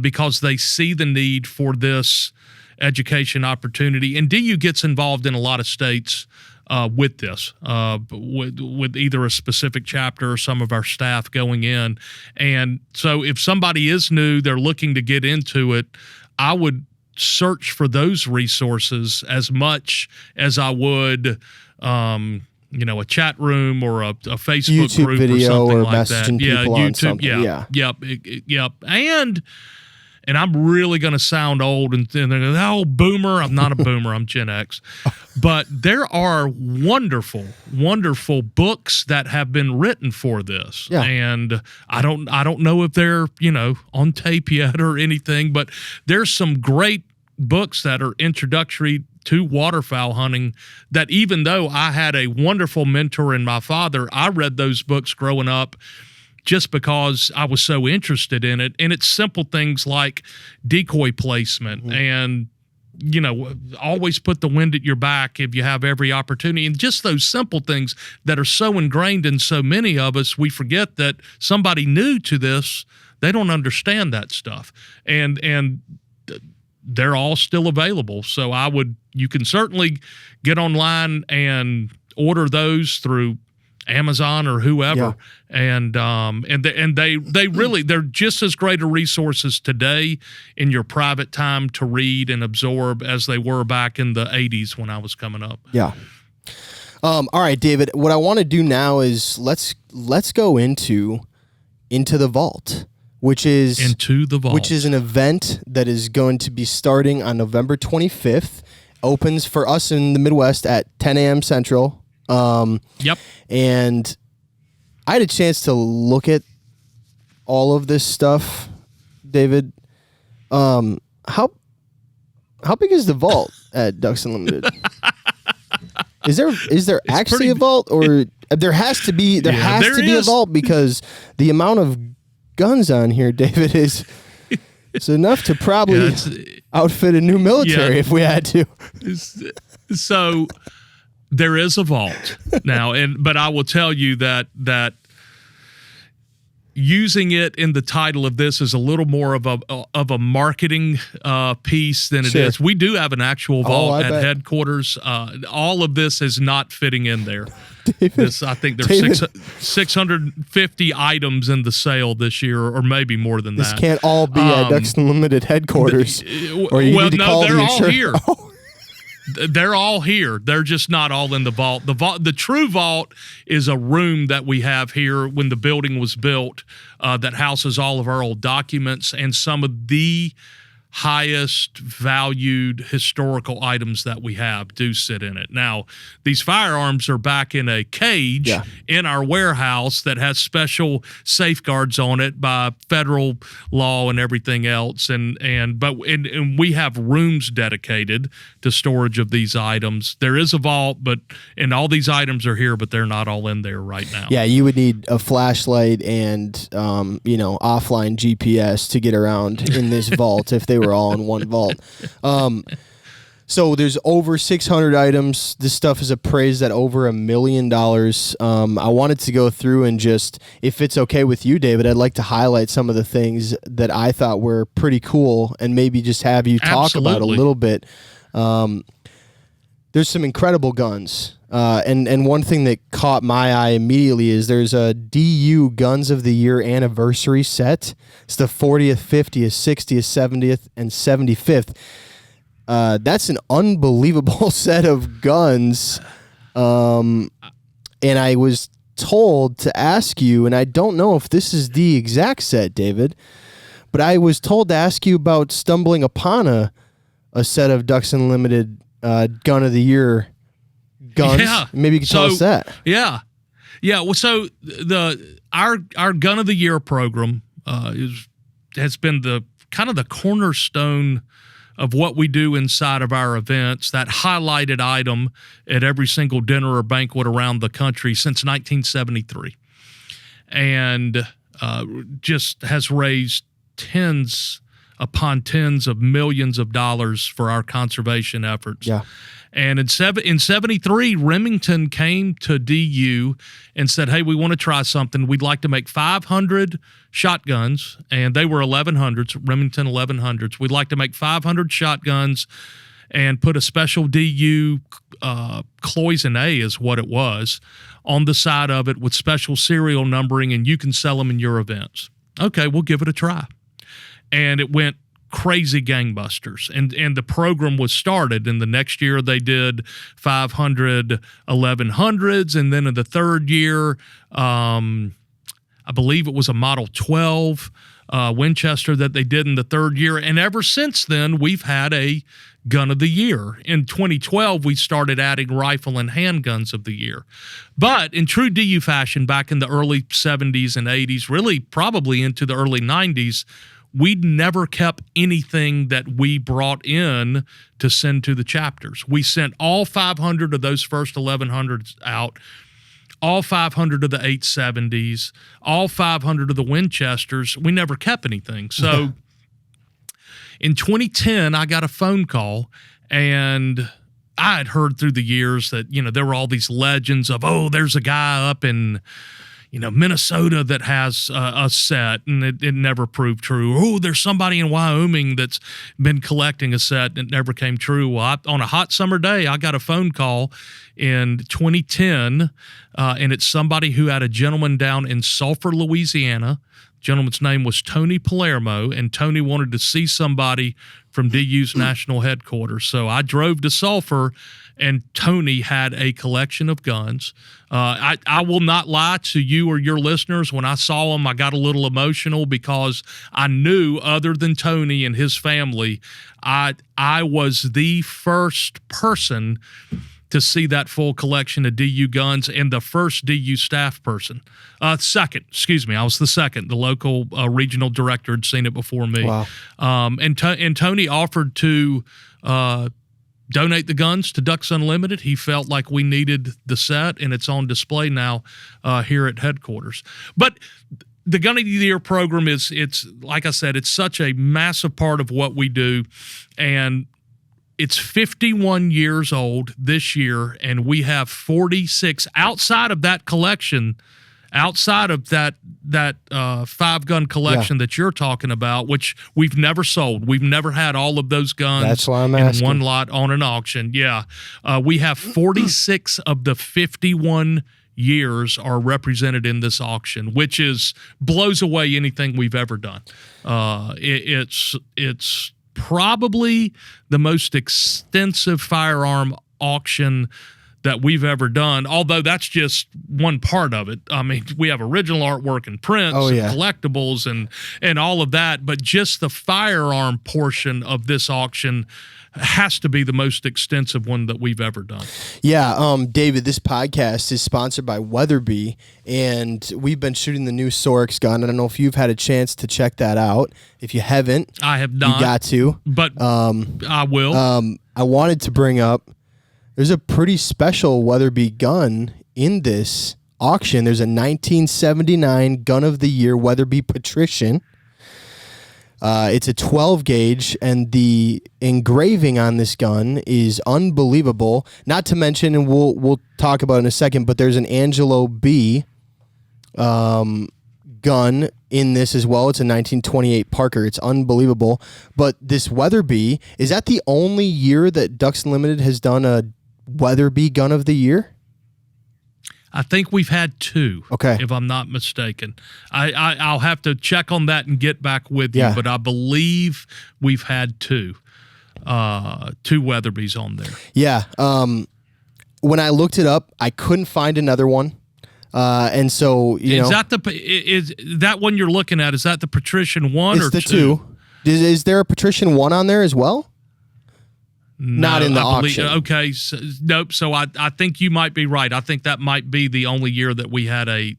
S2: because they see the need for this education opportunity. And DU gets involved in a lot of states with this, with either a specific chapter or some of our staff going in. And so if somebody is new, they're looking to get into it, I would search for those resources as much as I would, you know, a chat room or a Facebook
S1: YouTube
S2: group
S1: video
S2: or something
S1: or
S2: like that.
S1: messaging people on something.
S2: Yep. And I'm really going to sound old and they're going to, oh, boomer. I'm not a boomer. I'm Gen X. But there are wonderful, wonderful books that have been written for this.
S1: Yeah.
S2: And I don't know if they're, you know, on tape yet or anything, but there's some great books that are introductory to waterfowl hunting that even though I had a wonderful mentor in my father, I read those books growing up just because I was so interested in it. And it's simple things like decoy placement and, you know, always put the wind at your back if you have every opportunity. And just those simple things that are so ingrained in so many of us, we forget that somebody new to this, they don't understand that stuff. And they're all still available. So you can certainly get online and order those through Amazon or whoever. And they really, they're just as great a resources today in your private time to read and absorb as they were back in the 80s when I was coming up.
S1: Yeah. All right, David, what I want to do now is let's go into the vault, which is an event that is going to be starting on November 25th, opens for us in the Midwest at 10 a.m. Central. And I had a chance to look at all of this stuff, David. How big is the vault at Ducks Unlimited? Is there actually a vault, or there has to be a vault because the amount of guns on here, David, is it's enough to probably outfit a new military if we had to.
S2: So there is a vault now, but I will tell you that using it in the title of this is a little more of a marketing piece than it is. We do have an actual vault at headquarters. All of this is not fitting in there. David, I think there's 650 items in the sale this year, or maybe more than that.
S1: This can't all be at Ducks Unlimited headquarters.
S2: They're all here. They're all here. They're just not all in the vault. The true vault is a room that we have here when the building was built that houses all of our old documents and some of the highest valued historical items that we have do sit in it. Now, these firearms are back in a cage in our warehouse that has special safeguards on it by federal law and everything else. And we have rooms dedicated to storage of these items. There is a vault, and all these items are here, but they're not all in there right now.
S1: Yeah, you would need a flashlight and offline GPS to get around in this vault if they were all in one vault. So there's over 600 items. This stuff is appraised at over $1 million. I wanted to go through and just, if it's okay with you, David, I'd like to highlight some of the things that I thought were pretty cool and maybe just have you talk about a little bit. There's some incredible guns. And one thing that caught my eye immediately is there's a DU Guns of the Year anniversary set. It's the 40th, 50th, 60th, 70th, and 75th. That's an unbelievable set of guns. And I was told to ask you, and I don't know if this is the exact set, David, but I was told to ask you about stumbling upon a set of Ducks Unlimited Gun of the Year guns.
S2: Yeah.
S1: Maybe you could tell us that.
S2: Yeah. Yeah. Well, so our Gun of the Year program has been the kind of the cornerstone of what we do inside of our events, that highlighted item at every single dinner or banquet around the country since 1973. And just has raised tens upon tens of millions of dollars for our conservation efforts.
S1: Yeah.
S2: And in 73, Remington came to DU and said, hey, we want to try something. We'd like to make 500 shotguns, and they were 1100s, Remington 1100s. We'd like to make 500 shotguns and put a special DU cloisonne is what it was on the side of it with special serial numbering, and you can sell them in your events. Okay, we'll give it a try. And it went crazy gangbusters, and the program was started, and the next year they did 500 1100s, and then in the third year I believe it was a Model 12 Winchester that they did in the third year, and ever since then we've had a Gun of the Year. In 2012 we started adding rifle and handguns of the year, but in true DU fashion back in the early 70s and 80s, really probably into the early 90s, we'd never kept anything that we brought in to send to the chapters. We sent all 500 of those first 1100s out, all 500 of the 870s, all 500 of the Winchesters. We never kept anything. So in 2010, I got a phone call, and I had heard through the years that, there were all these legends of, there's a guy up in Minnesota that has a set, and it never proved true. Oh, there's somebody in Wyoming that's been collecting a set, and it never came true. Well, on a hot summer day, I got a phone call in 2010, and it's somebody who had a gentleman down in Sulphur, Louisiana. The gentleman's name was Tony Palermo, and Tony wanted to see somebody from DU's national headquarters. So I drove to Sulphur, and Tony had a collection of guns. I will not lie to you or your listeners. When I saw him, I got a little emotional because I knew, other than Tony and his family, I was the first person to see that full collection of DU guns, and the first DU staff person. Second, excuse me, I was the second. The local regional director had seen it before me.
S1: Wow.
S2: And Tony offered to donate the guns to Ducks Unlimited. He felt like we needed the set, and it's on display now here at headquarters. But the Gun of the Year program it's like I said, it's such a massive part of what we do, and it's 51 years old this year, and we have 46 outside of that collection, outside of that 5-gun collection that you're talking about, which we've never sold. We've never had all of those guns.
S1: That's why I'm
S2: in
S1: asking.
S2: one lot on an auction. Yeah, we have 46 of the 51 years are represented in this auction, which blows away anything we've ever done. It's probably the most extensive firearm auction that we've ever done, although that's just one part of it. I mean, we have original artwork and prints and collectibles and all of that, but just the firearm portion of this auction has to be the most extensive one that we've ever done.
S1: Yeah, David, this podcast is sponsored by Weatherby, and we've been shooting the new Sorex gun. I don't know if you've had a chance to check that out. If you haven't,
S2: I have not.
S1: You got to.
S2: But I will.
S1: I wanted to bring up, there's a pretty special Weatherby gun in this auction. There's a 1979 Gun of the Year Weatherby Patrician. It's a 12 gauge, and the engraving on this gun is unbelievable. Not to mention, and we'll talk about it in a second, but there's an Angelo B gun in this as well. It's a 1928 Parker. It's unbelievable. But this Weatherby, is that the only year that Ducks Unlimited has done a Weatherby Gun of the Year?
S2: I think we've had two, if I'm not mistaken. I'll have to check on that and get back with you, but I believe we've had two Weatherbys on there.
S1: Yeah. When I looked it up, I couldn't find another one. And so,
S2: is that one you're looking at? Is that the patrician one
S1: it's
S2: or
S1: the
S2: two?
S1: Is there a patrician one on there as well?
S2: No,
S1: Not in the auction.
S2: Okay, nope. So I think you might be right. I think that might be the only year that we had a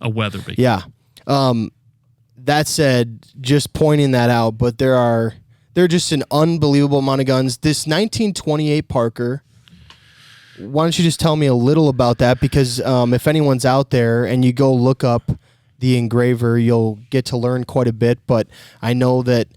S2: Weatherby.
S1: Yeah. That said, just pointing that out, but there are just an unbelievable amount of guns. This 1928 Parker. Why don't you just tell me a little about that? Because if anyone's out there and you go look up the engraver, you'll get to learn quite a bit. But I know that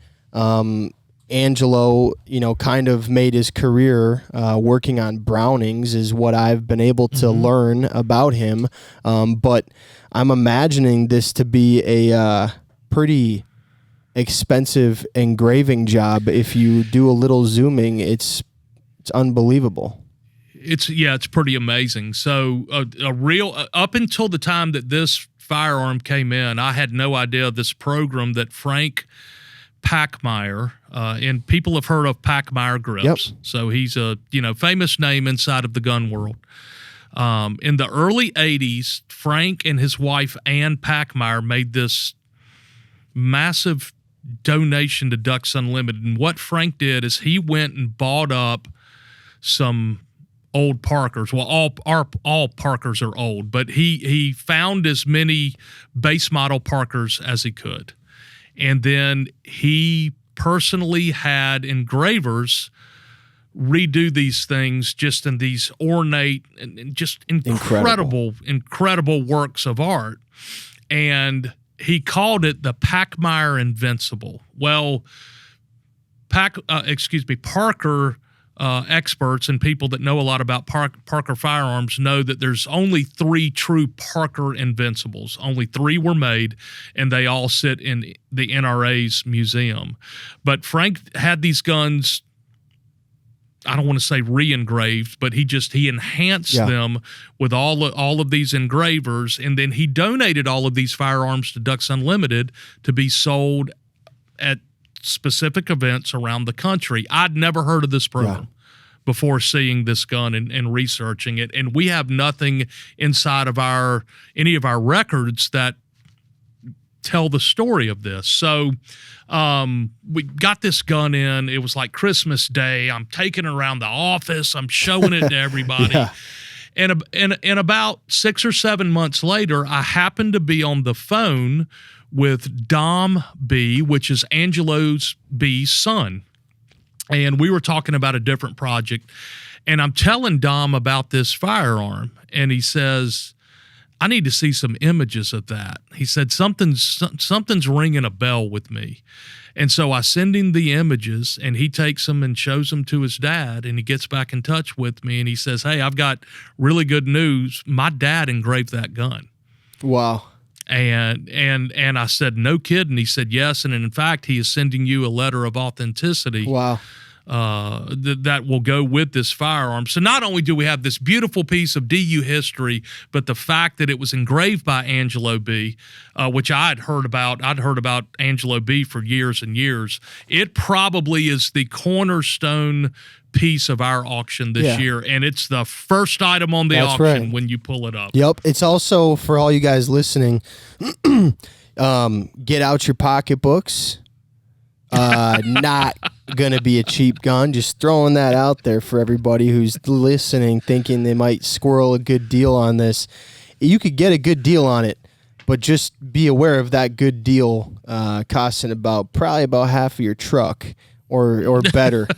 S1: Angelo, kind of made his career working on Brownings, is what I've been able to learn about him. But I'm imagining this to be a pretty expensive engraving job. If you do a little zooming, it's unbelievable.
S2: It's pretty amazing. So a real up until the time that this firearm came in, I had no idea this program that Frank Packmeyer, and people have heard of Packmeyer grips.
S1: Yep.
S2: So he's a famous name inside of the gun world. In the early 80s, Frank and his wife Ann Packmeyer made this massive donation to Ducks Unlimited. And what Frank did is he went and bought up some old Parkers. Well, all Parkers are old, but he found as many base model Parkers as he could. And then he personally had engravers redo these things just in these ornate and just incredible works of art. And he called it the Packmeyer Invincible. Well, Parker experts and people that know a lot about Parker firearms know that there's only 3 true Parker Invincibles. Only 3 were made, and they all sit in the NRA's museum. But Frank had these guns, I don't want to say re-engraved, but he enhanced them with all of these engravers, and then he donated all of these firearms to Ducks Unlimited to be sold at specific events around the country. I'd never heard of this program before seeing this gun and researching it, and we have nothing inside of any of our records that tell the story of this. So we got this gun in. It was like Christmas Day. I'm taking it around the office. I'm showing it to everybody. And about 6 or 7 months later, I happened to be on the phone with Dom B., which is Angelo's B's son. And we were talking about a different project. And I'm telling Dom about this firearm. And he says, I need to see some images of that. He said, something's ringing a bell with me. And so I send him the images, and he takes them and shows them to his dad, and he gets back in touch with me, and he says, hey, I've got really good news. My dad engraved that gun.
S1: Wow.
S2: And I said, no kidding. He said, yes. And in fact, he is sending you a letter of authenticity.
S1: Wow.
S2: That will go with this firearm. So not only do we have this beautiful piece of DU history, but the fact that it was engraved by Angelo B., which I'd heard about Angelo B. for years and years. It probably is the cornerstone piece of our auction this year, and it's the first item on the auction when you pull it up.
S1: Yep. It's also, for all you guys listening, get out your pocketbooks. Not gonna be a cheap gun. Just throwing that out there for everybody who's listening, thinking they might squirrel a good deal on this. You could get a good deal on it, but just be aware of that good deal costing probably about half of your truck or better.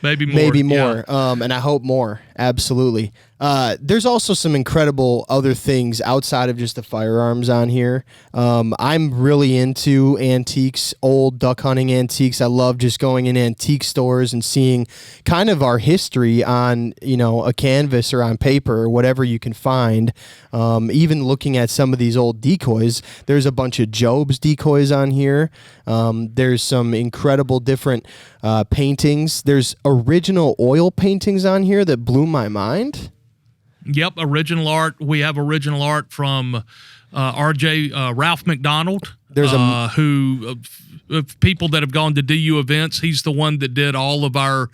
S1: Maybe more.
S2: Yeah.
S1: And I hope more. Absolutely. There's also some incredible other things outside of just the firearms on here. I'm really into antiques, old duck hunting antiques. I love just going in antique stores and seeing kind of our history on, a canvas or on paper or whatever you can find. Even looking at some of these old decoys, there's a bunch of Job's decoys on here. There's some incredible different paintings. There's original oil paintings on here that blew my mind.
S2: Yep, original art. We have original art from Ralph McDonald. There's people that have gone to DU events. He's the one that did all of our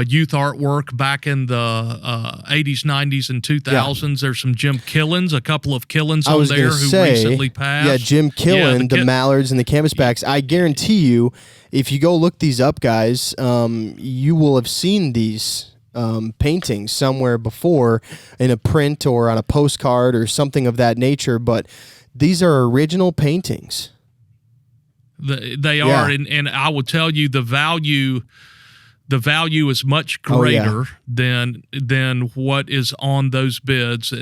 S2: youth artwork back in the 80s, 90s, and 2000s. There's some Jim Killens, a couple of Killens on there who recently passed.
S1: Yeah, Jim Killen, the Mallards and the Canvasbacks. I guarantee you, if you go look these up, guys, you will have seen these paintings somewhere before in a print or on a postcard or something of that nature, but these are original paintings.
S2: They are, and I will tell you the value is much greater than what is on those bids.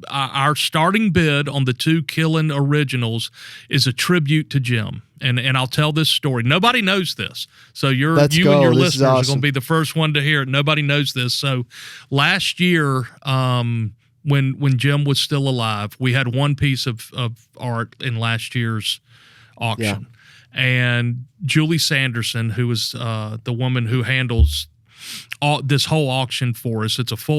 S2: Our starting bid on the two Killen originals is a tribute to Jim. And I'll tell this story. Nobody knows this. So you and your listeners are going to be the first one to hear it. Nobody knows this. So last year, when Jim was still alive, we had one piece of art in last year's auction. Yeah. And Julie Sanderson, who is the woman who handles this whole auction for us,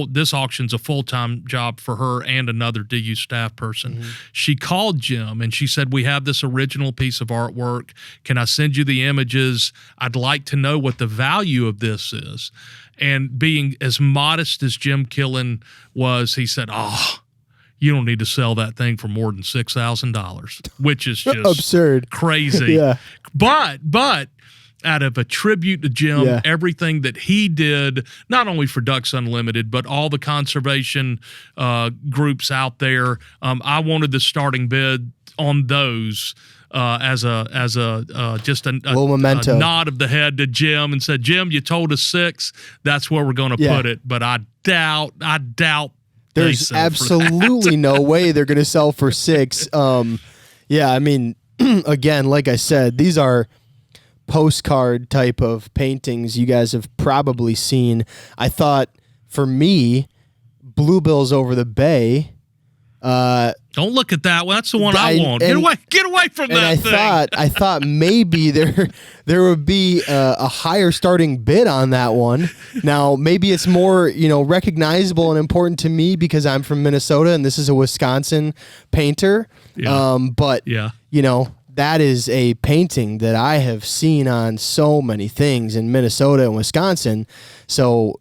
S2: this auction's a full-time job for her and another DU staff person. Mm-hmm. She called Jim and she said, "We have this original piece of artwork. Can I send you the images? I'd like to know what the value of this is." And being as modest as Jim Killen was, he said, "Oh, you don't need to sell that thing for more than $6,000, which is just
S1: absurd,
S2: crazy." Yeah. But out of a tribute to Jim, everything that he did, not only for Ducks Unlimited, but all the conservation groups out there, I wanted the starting bid on those as a just a memento, a nod of the head to Jim, and said, "Jim, you told us 6. That's where we're going to put it." But I doubt.
S1: There's absolutely no way they're going to sell for 6. Yeah, I mean, again, like I said, these are postcard type of paintings you guys have probably seen. I thought, for me, Bluebills Over the Bay.
S2: Don't look at that one. That's the one I want. Get away from that thing.
S1: I thought maybe there would be a higher starting bid on that one. Now, maybe it's more, recognizable and important to me because I'm from Minnesota and this is a Wisconsin painter. Yeah. That is a painting that I have seen on so many things in Minnesota and Wisconsin. So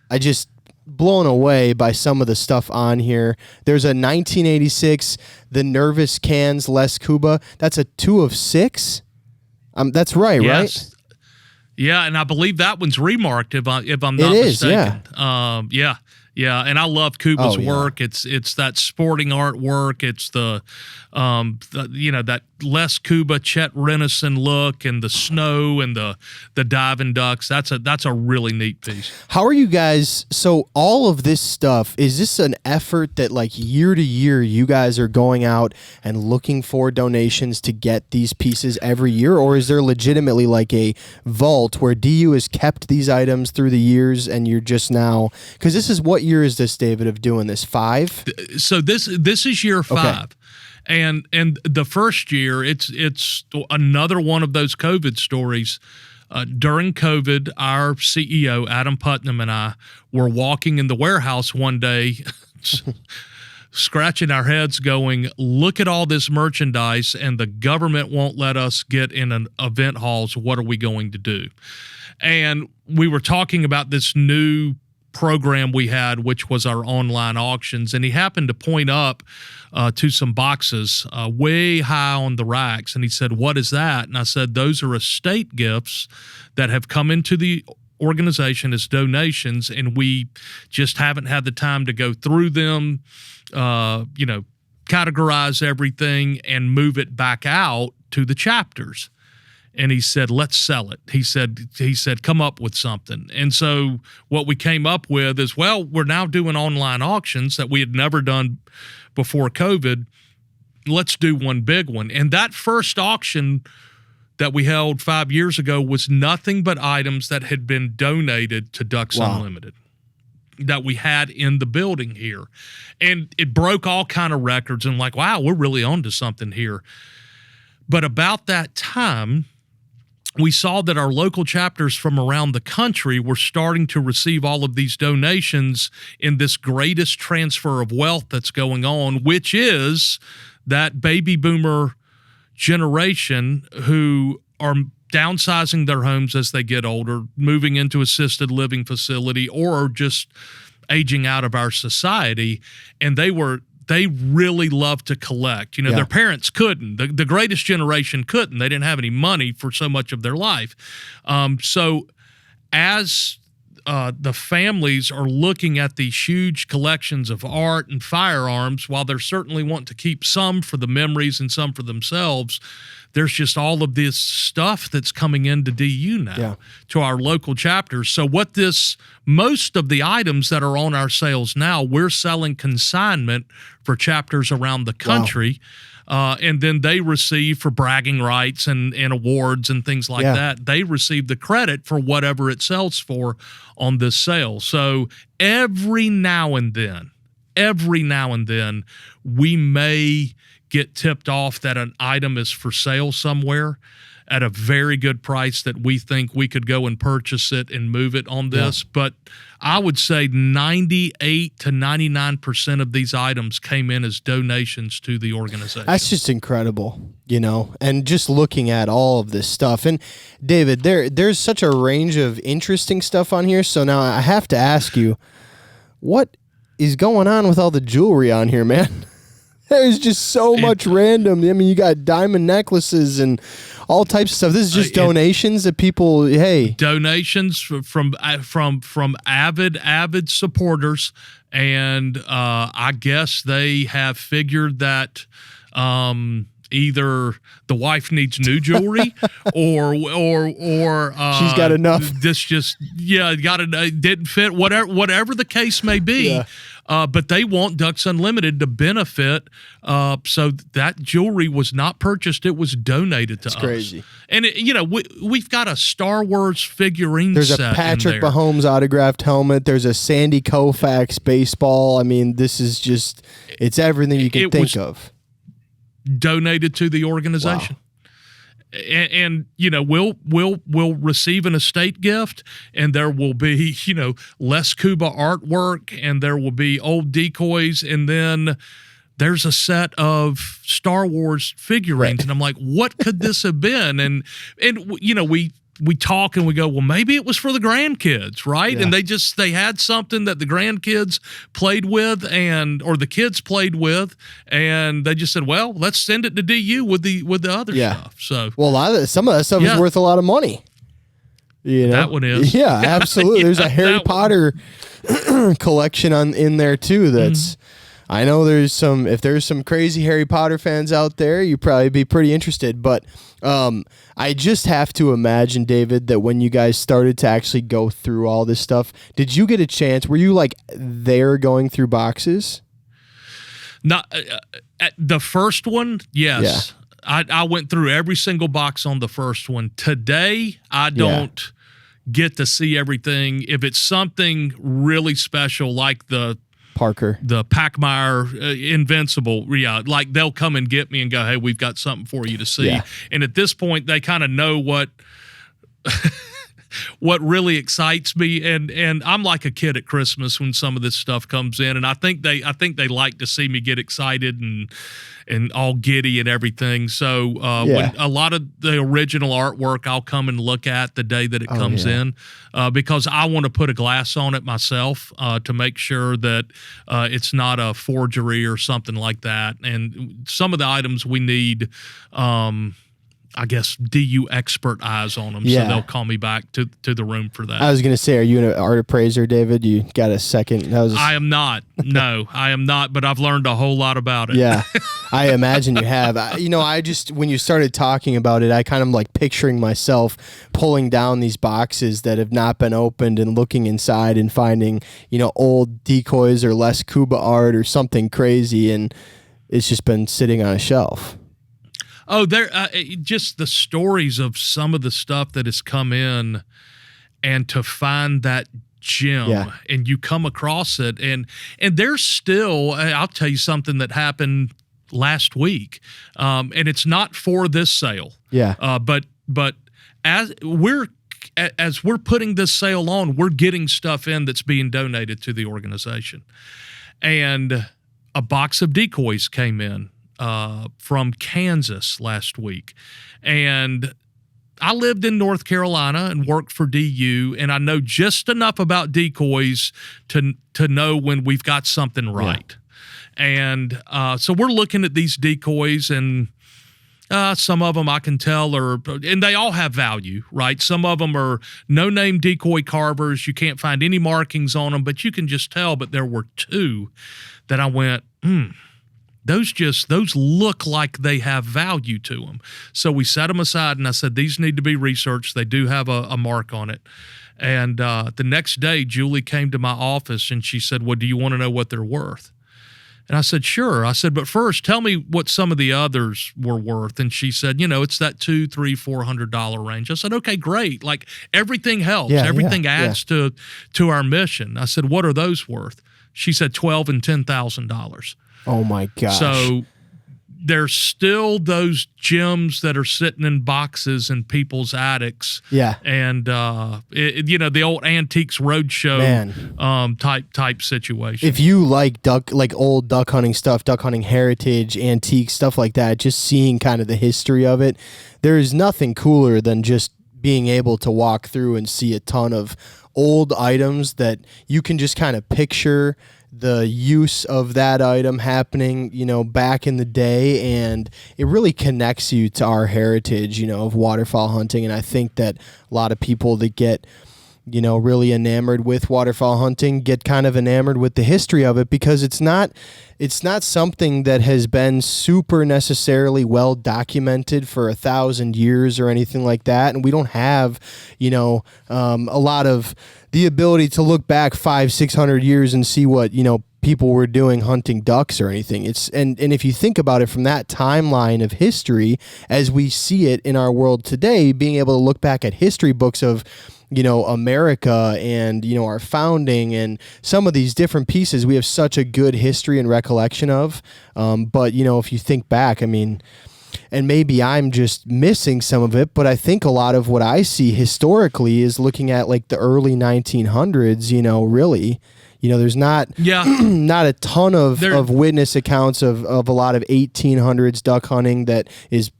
S1: I just blown away by some of the stuff on here. There's a 1986, The Nervous Cans Les Cuba. That's a 2 of 6. That's right, right?
S2: Yeah, and I believe that one's remarked if I'm not mistaken. Yeah, and I love Kuba's work. It's that sporting artwork. It's the that Les Cuba, Chet Renison look, and the snow and the diving ducks. That's a really neat piece.
S1: How are you guys? So all of this stuff, is this an effort that like year to year you guys are going out and looking for donations to get these pieces every year, or is there legitimately like a vault where DU has kept these items through the years and you're just now, because this is what year is this, David, of doing this? 5?
S2: So this is year 5. Okay. And the first year, it's another one of those COVID stories. During COVID, our CEO, Adam Putnam, and I were walking in the warehouse one day, scratching our heads going, "Look at all this merchandise, and the government won't let us get in an event halls. What are we going to do?" And we were talking about this new program we had, which was our online auctions, and he happened to point up to some boxes way high on the racks, and he said, "What is that?" And I said, "Those are estate gifts that have come into the organization as donations, and we just haven't had the time to go through them, categorize everything and move it back out to the chapters." And he said, "Let's sell it." He said, "Come up with something." And so what we came up with is, well, we're now doing online auctions that we had never done before COVID. Let's do one big one. And that first auction that we held 5 years ago was nothing but items that had been donated to Ducks Unlimited that we had in the building here. And it broke all kind of records, and like, wow, we're really onto something here. But about that time, we saw that our local chapters from around the country were starting to receive all of these donations in this greatest transfer of wealth that's going on, which is that baby boomer generation who are downsizing their homes as they get older, moving into assisted living facility, or just aging out of our society. And they really loved to collect. Their parents couldn't. The greatest generation couldn't. They didn't have any money for so much of their life. So as the families are looking at these huge collections of art and firearms, while they're certainly wanting to keep some for the memories and some for themselves, there's just all of this stuff that's coming into DU now to our local chapters. So most of the items that are on our sales now, we're selling consignment for chapters around the country. And then they receive for bragging rights and awards and things like that. They receive the credit for whatever it sells for on this sale. So every now and then, we may get tipped off that an item is for sale somewhere at a very good price that we think we could go and purchase it and move it on this. But I would say 98 to 99% of these items came in as donations to the organization.
S1: That's just incredible, and just looking at all of this stuff. And David, there's such a range of interesting stuff on here. So now I have to ask you, what is going on with all the jewelry on here, man? There's just so much random. I mean, you got diamond necklaces and all types of stuff. This is just donations that people,
S2: donations from avid supporters, and I guess they have figured that either the wife needs new jewelry or
S1: she's got enough.
S2: This just didn't fit. Whatever the case may be. Yeah. But they want Ducks Unlimited to benefit. So that jewelry was not purchased; it was donated to us.
S1: That's crazy.
S2: And we've got a Star Wars figurine.
S1: There's
S2: set
S1: a Patrick Mahomes autographed helmet. There's a Sandy Koufax baseball. I mean, this is just—it's everything you can think of.
S2: Donated to the organization. Wow. And we'll receive an estate gift, and there will be Les Cuba artwork, and there will be old decoys, and then there's a set of Star Wars figurines, and I'm like, what could this have been? And we talk and we go, well, maybe it was for the grandkids, right? Yeah. And they had something that the grandkids played with or the kids played with, and they just said, well, let's send it to DU with the other stuff. So,
S1: well, some of that stuff is worth a lot of money.
S2: That one is.
S1: Yeah, absolutely. There's a Harry Potter collection in there too. That's I know if there's some crazy Harry Potter fans out there, you'd probably be pretty interested. But I just have to imagine, David, that when you guys started to actually go through all this stuff, did you get a chance? Were you there going through boxes?
S2: Not the first one, yes. Yeah. I went through every single box on the first one. Today, I don't get to see everything. If it's something really special like the Packmeyer Invincible, they'll come and get me and go, hey, we've got something for you to see. Yeah. And at this point, they kind of know what really excites me, and I'm like a kid at Christmas when some of this stuff comes in, and I think they like to see me get excited and all giddy and everything. So when a lot of the original artwork, I'll come and look at the day that it comes in, because I want to put a glass on it myself to make sure that it's not a forgery or something like that. And some of the items we need, I guess, DU expert eyes on them, so they'll call me back to the room for that.
S1: I was going to say, are you an art appraiser, David? You got a second?
S2: I am not. No, I am not, but I've learned a whole lot about it.
S1: Yeah, I imagine you have. I just, when you started talking about it, I kind of picturing myself pulling down these boxes that have not been opened and looking inside and finding, old decoys or Les Cuba art or something crazy, and it's just been sitting on a shelf.
S2: Oh, just the stories of some of the stuff that has come in, and to find that gem, and you come across it, and there's still, I'll tell you something that happened last week, and it's not for this sale.
S1: Yeah.
S2: But as we're putting this sale on, we're getting stuff in that's being donated to the organization, and a box of decoys came in from Kansas last week, and I lived in North Carolina and worked for DU, and I know just enough about decoys to know when we've got something right. And so we're looking at these decoys, and some of them I can tell and they all have value, right? Some of them are no-name decoy carvers. You can't find any markings on them, but you can just tell. But there were two that I went, those look like they have value to them. So we set them aside, and I said, these need to be researched. They do have a mark on it. And the next day, Julie came to my office, and she said, well, do you want to know what they're worth? And I said, sure. I said, but first, tell me what some of the others were worth. And she said, it's that $200, $300, $400 range. I said, okay, great. Like, everything helps. Everything adds to our mission. I said, what are those worth? She said $12,000 and $10,000.
S1: Oh my gosh.
S2: So there's still those gems that are sitting in boxes in people's attics.
S1: Yeah.
S2: And, the old Antiques Roadshow type situation.
S1: If you like old duck hunting stuff, duck hunting heritage, antique, stuff like that, just seeing kind of the history of it, there is nothing cooler than just being able to walk through and see a ton of old items that you can just kind of picture the use of that item happening, back in the day, and it really connects you to our heritage, of waterfowl hunting. And I think that a lot of people that get, really enamored with waterfowl hunting get kind of enamored with the history of it, because it's not something that has been super necessarily well documented for 1,000 years or anything like that. And we don't have, a lot of the ability to look back 500-600 years and see what, people were doing hunting ducks or anything. And if you think about it from that timeline of history, as we see it in our world today, being able to look back at history books of, America and, our founding and some of these different pieces, we have such a good history and recollection of. But, if you think back, and maybe I'm just missing some of it, but I think a lot of what I see historically is looking at like the early 1900s, really. There's not not a ton of witness accounts of a lot of 1800s duck hunting that is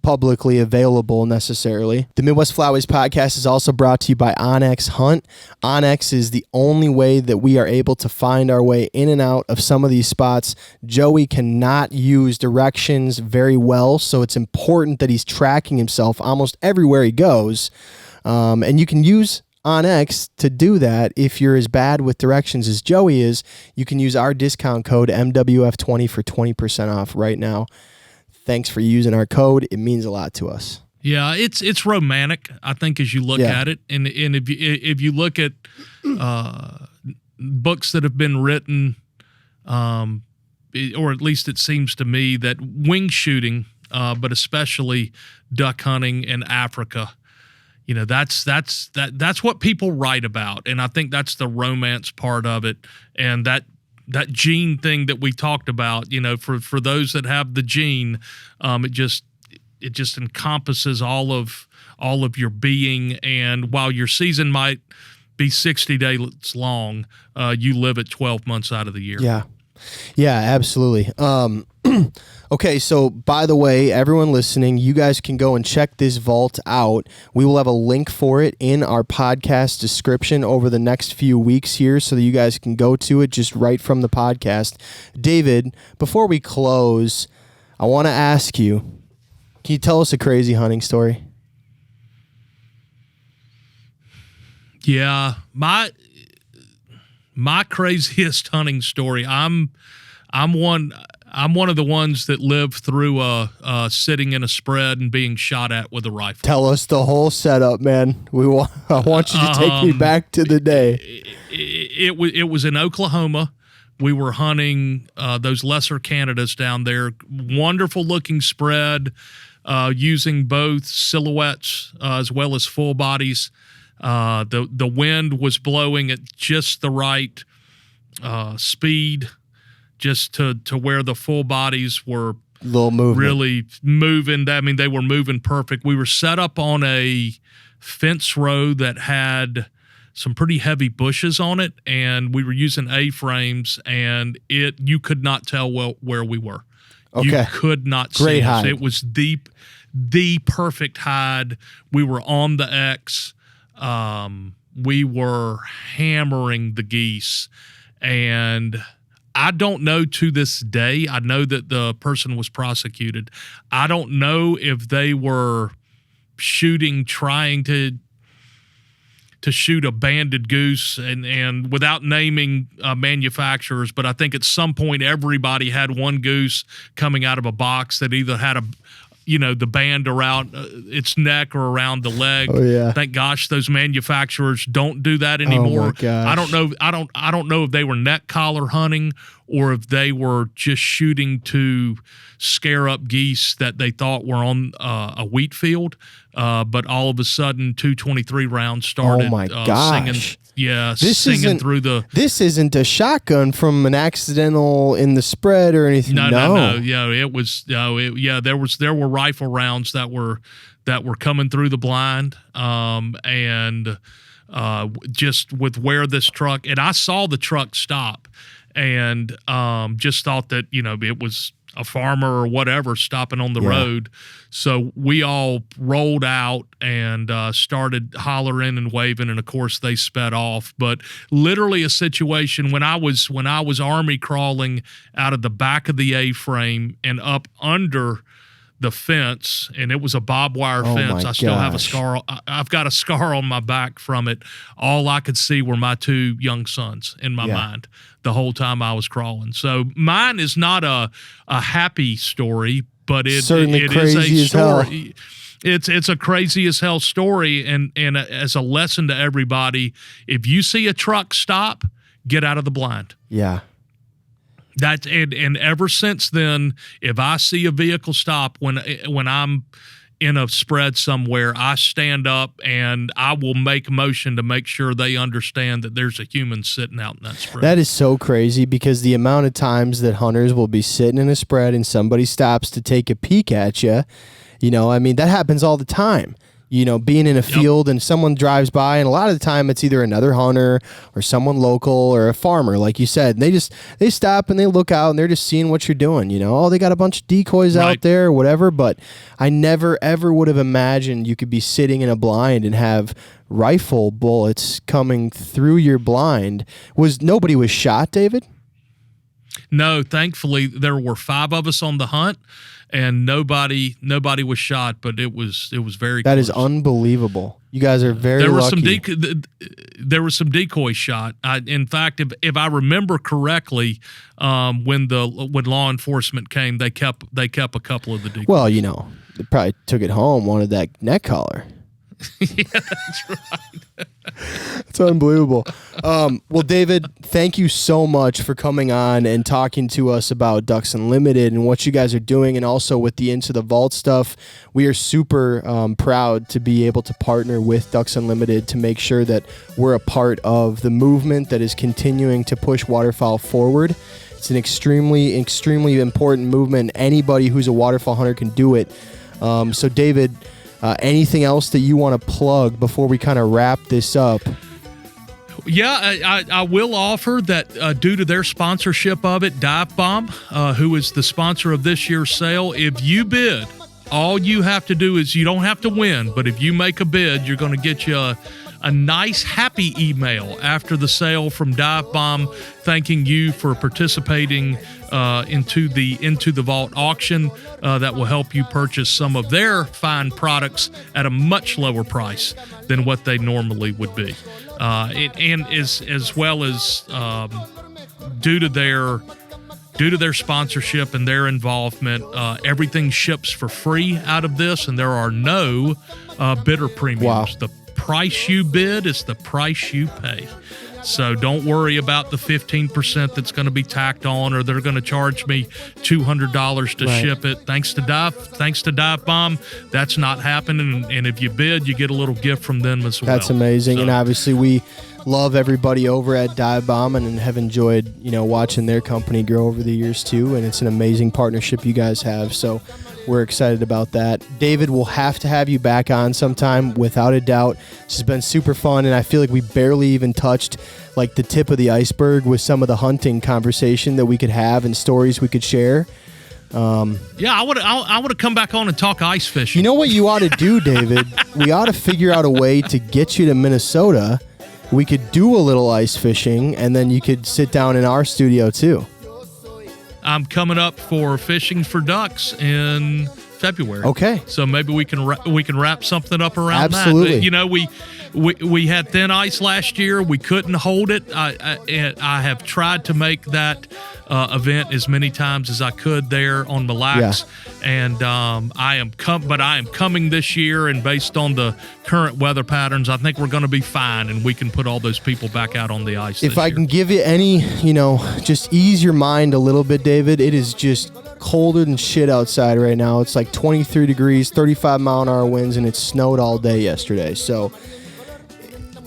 S1: publicly available necessarily. The Midwest Flyways podcast is also brought to you by Onyx Hunt. Onyx is the only way that we are able to find our way in and out of some of these spots. Joey cannot use directions very well, so it's important that he's tracking himself almost everywhere he goes. And you can use Onyx to do that. If you're as bad with directions as Joey is, you can use our discount code MWF20 for 20% off right now. Thanks for using our code. It means a lot to us.
S2: Yeah, it's romantic, I think, as you look at it. And if you look at books that have been written, or at least it seems to me that wing shooting, but especially duck hunting in Africa, that's what people write about. And I think that's the romance part of it. And that gene thing that we talked about, for those that have the gene, it just encompasses all of your being. And while your season might be 60 days long, you live it 12 months out of the year.
S1: Yeah, absolutely. Okay, so by the way, everyone listening, you guys can go and check this vault out. We will have a link for it in our podcast description over the next few weeks here so that you guys can go to it just right from the podcast. David, before we close, I want to ask you, can you tell us a crazy hunting story?
S2: Yeah, my craziest hunting story. I'm one of the ones that lived through sitting in a spread and being shot at with a rifle.
S1: Tell us the whole setup, man. I want you to take me back to the day.
S2: It was in Oklahoma. We were hunting those lesser Canadas down there. Wonderful looking spread, using both silhouettes as well as full bodies. The wind was blowing at just the right speed, just to where the full bodies were really moving. They were moving perfect. We were set up on a fence row that had some pretty heavy bushes on it, and we were using A-frames, and you could not tell where we were.
S1: Okay.
S2: You could not see
S1: Great
S2: us.
S1: hide.
S2: It was the perfect hide. We were on the X. We were hammering the geese, and I don't know to this day. I know that the person was prosecuted. I don't know if they were trying to shoot a banded goose, and without naming manufacturers, but I think at some point everybody had one goose coming out of a box that either had the band around its neck or around the leg.
S1: Oh yeah.
S2: Thank gosh those manufacturers don't do that anymore.
S1: Oh my gosh.
S2: I don't know if they were neck collar hunting or if they were just shooting to scare up geese that they thought were on a wheat field. But all of a sudden, 223 rounds started.
S1: Oh my gosh.
S2: Singing through the.
S1: This isn't a shotgun from an accidental in the spread or anything.
S2: No. Yeah, it was. There were rifle rounds that were coming through the blind, and just with where this truck, and I saw the truck stop, and just thought that it was a farmer or whatever stopping on the road. So we all rolled out and started hollering and waving, and of course they sped off. But literally a situation when I was army crawling out of the back of the A-frame and up under the fence, and it was a barbed wire fence. I still have a scar. I've got a scar on my back from it. All I could see were my two young sons in my mind the whole time I was crawling. So mine is not a happy story, but it is a story. It's a crazy as hell story, and as a lesson to everybody, if you see a truck stop, get out of the blind.
S1: Yeah.
S2: And ever since then, if I see a vehicle stop when I'm in a spread somewhere, I stand up and I will make motion to make sure they understand that there's a human sitting out in that spread.
S1: That is so crazy, because the amount of times that hunters will be sitting in a spread and somebody stops to take a peek at you, that happens all the time. Being in a field and someone drives by, and a lot of the time it's either another hunter or someone local or a farmer, like you said. And they stop and they look out and they're just seeing what you're doing. They got a bunch of decoys out there or whatever. But I never ever would have imagined you could be sitting in a blind and have rifle bullets coming through your blind. Nobody was shot, David?
S2: No, thankfully there were 5 of us on the hunt, and nobody was shot, but it was very
S1: That
S2: close.
S1: is unbelible. You guys are very lucky.
S2: There was some decoys shot. In fact, if I remember correctly, when law enforcement came, they kept a couple of the decoys.
S1: Well, they probably took it home, wanted that neck collar.
S2: Yeah, that's right.
S1: It's unbelievable. Well, David, thank you so much for coming on and talking to us about Ducks Unlimited and what you guys are doing, and also with the Into the Vault stuff. We are super proud to be able to partner with Ducks Unlimited to make sure that we're a part of the movement that is continuing to push waterfowl forward. It's an extremely, extremely important movement. Anybody who's a waterfowl hunter can do it. So, David, anything else that you want to plug before we kind of wrap this up?
S2: Yeah, I will offer that due to their sponsorship of it, Dive Bomb, who is the sponsor of this year's sale, if you bid, all you have to do is, you don't have to win, but if you make a bid, you're going to get you a nice, happy email after the sale from Dive Bomb thanking you for participating into the Vault auction that will help you purchase some of their fine products at a much lower price than what they normally would be. And as well as due to their sponsorship and their involvement, everything ships for free out of this, and there are no bidder premiums.
S1: Wow.
S2: The price you bid is the price you pay. So don't worry about the 15% that's going to be tacked on, or they're going to charge me $200 to ship it. Thanks to Dive Bomb, that's not happening. And if you bid, you get a little gift from them as well.
S1: That's amazing. So, and obviously we love everybody over at Dive Bomb and have enjoyed, watching their company grow over the years too. And it's an amazing partnership you guys have. So we're excited about that. David, we'll have to have you back on sometime, without a doubt. This has been super fun, and I feel like we barely even touched the tip of the iceberg with some of the hunting conversation that we could have and stories we could share.
S2: Yeah, I want to come back on and talk ice fishing.
S1: You know what you ought to do, David? We ought to figure out a way to get you to Minnesota. We could do a little ice fishing, and then you could sit down in our studio too.
S2: I'm coming up for Fishing for Ducks in February.
S1: Okay.
S2: So maybe we can wrap something up around
S1: Absolutely.
S2: that. You know, we had thin ice last year. We couldn't hold it. I have tried to make that event as many times as I could there on Mille Lacs. And I am coming this year, and based on the current weather patterns, I think we're going to be fine, and we can put all those people back out on the ice.
S1: If I can give you any, just ease your mind a little bit, David, it is just colder than shit outside right now. It's like 23 degrees, 35-mile-an-hour winds, and it snowed all day yesterday. So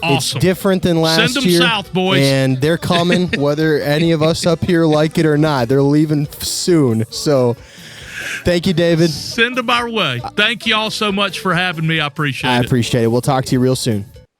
S2: awesome.
S1: It's different than last
S2: Send them
S1: year.
S2: south, boys.
S1: And they're coming, whether any of us up here like it or not. They're leaving soon. So thank you, David.
S2: Send them our way. Thank you all so much for having me. I appreciate it.
S1: I appreciate it. We'll talk to you real soon.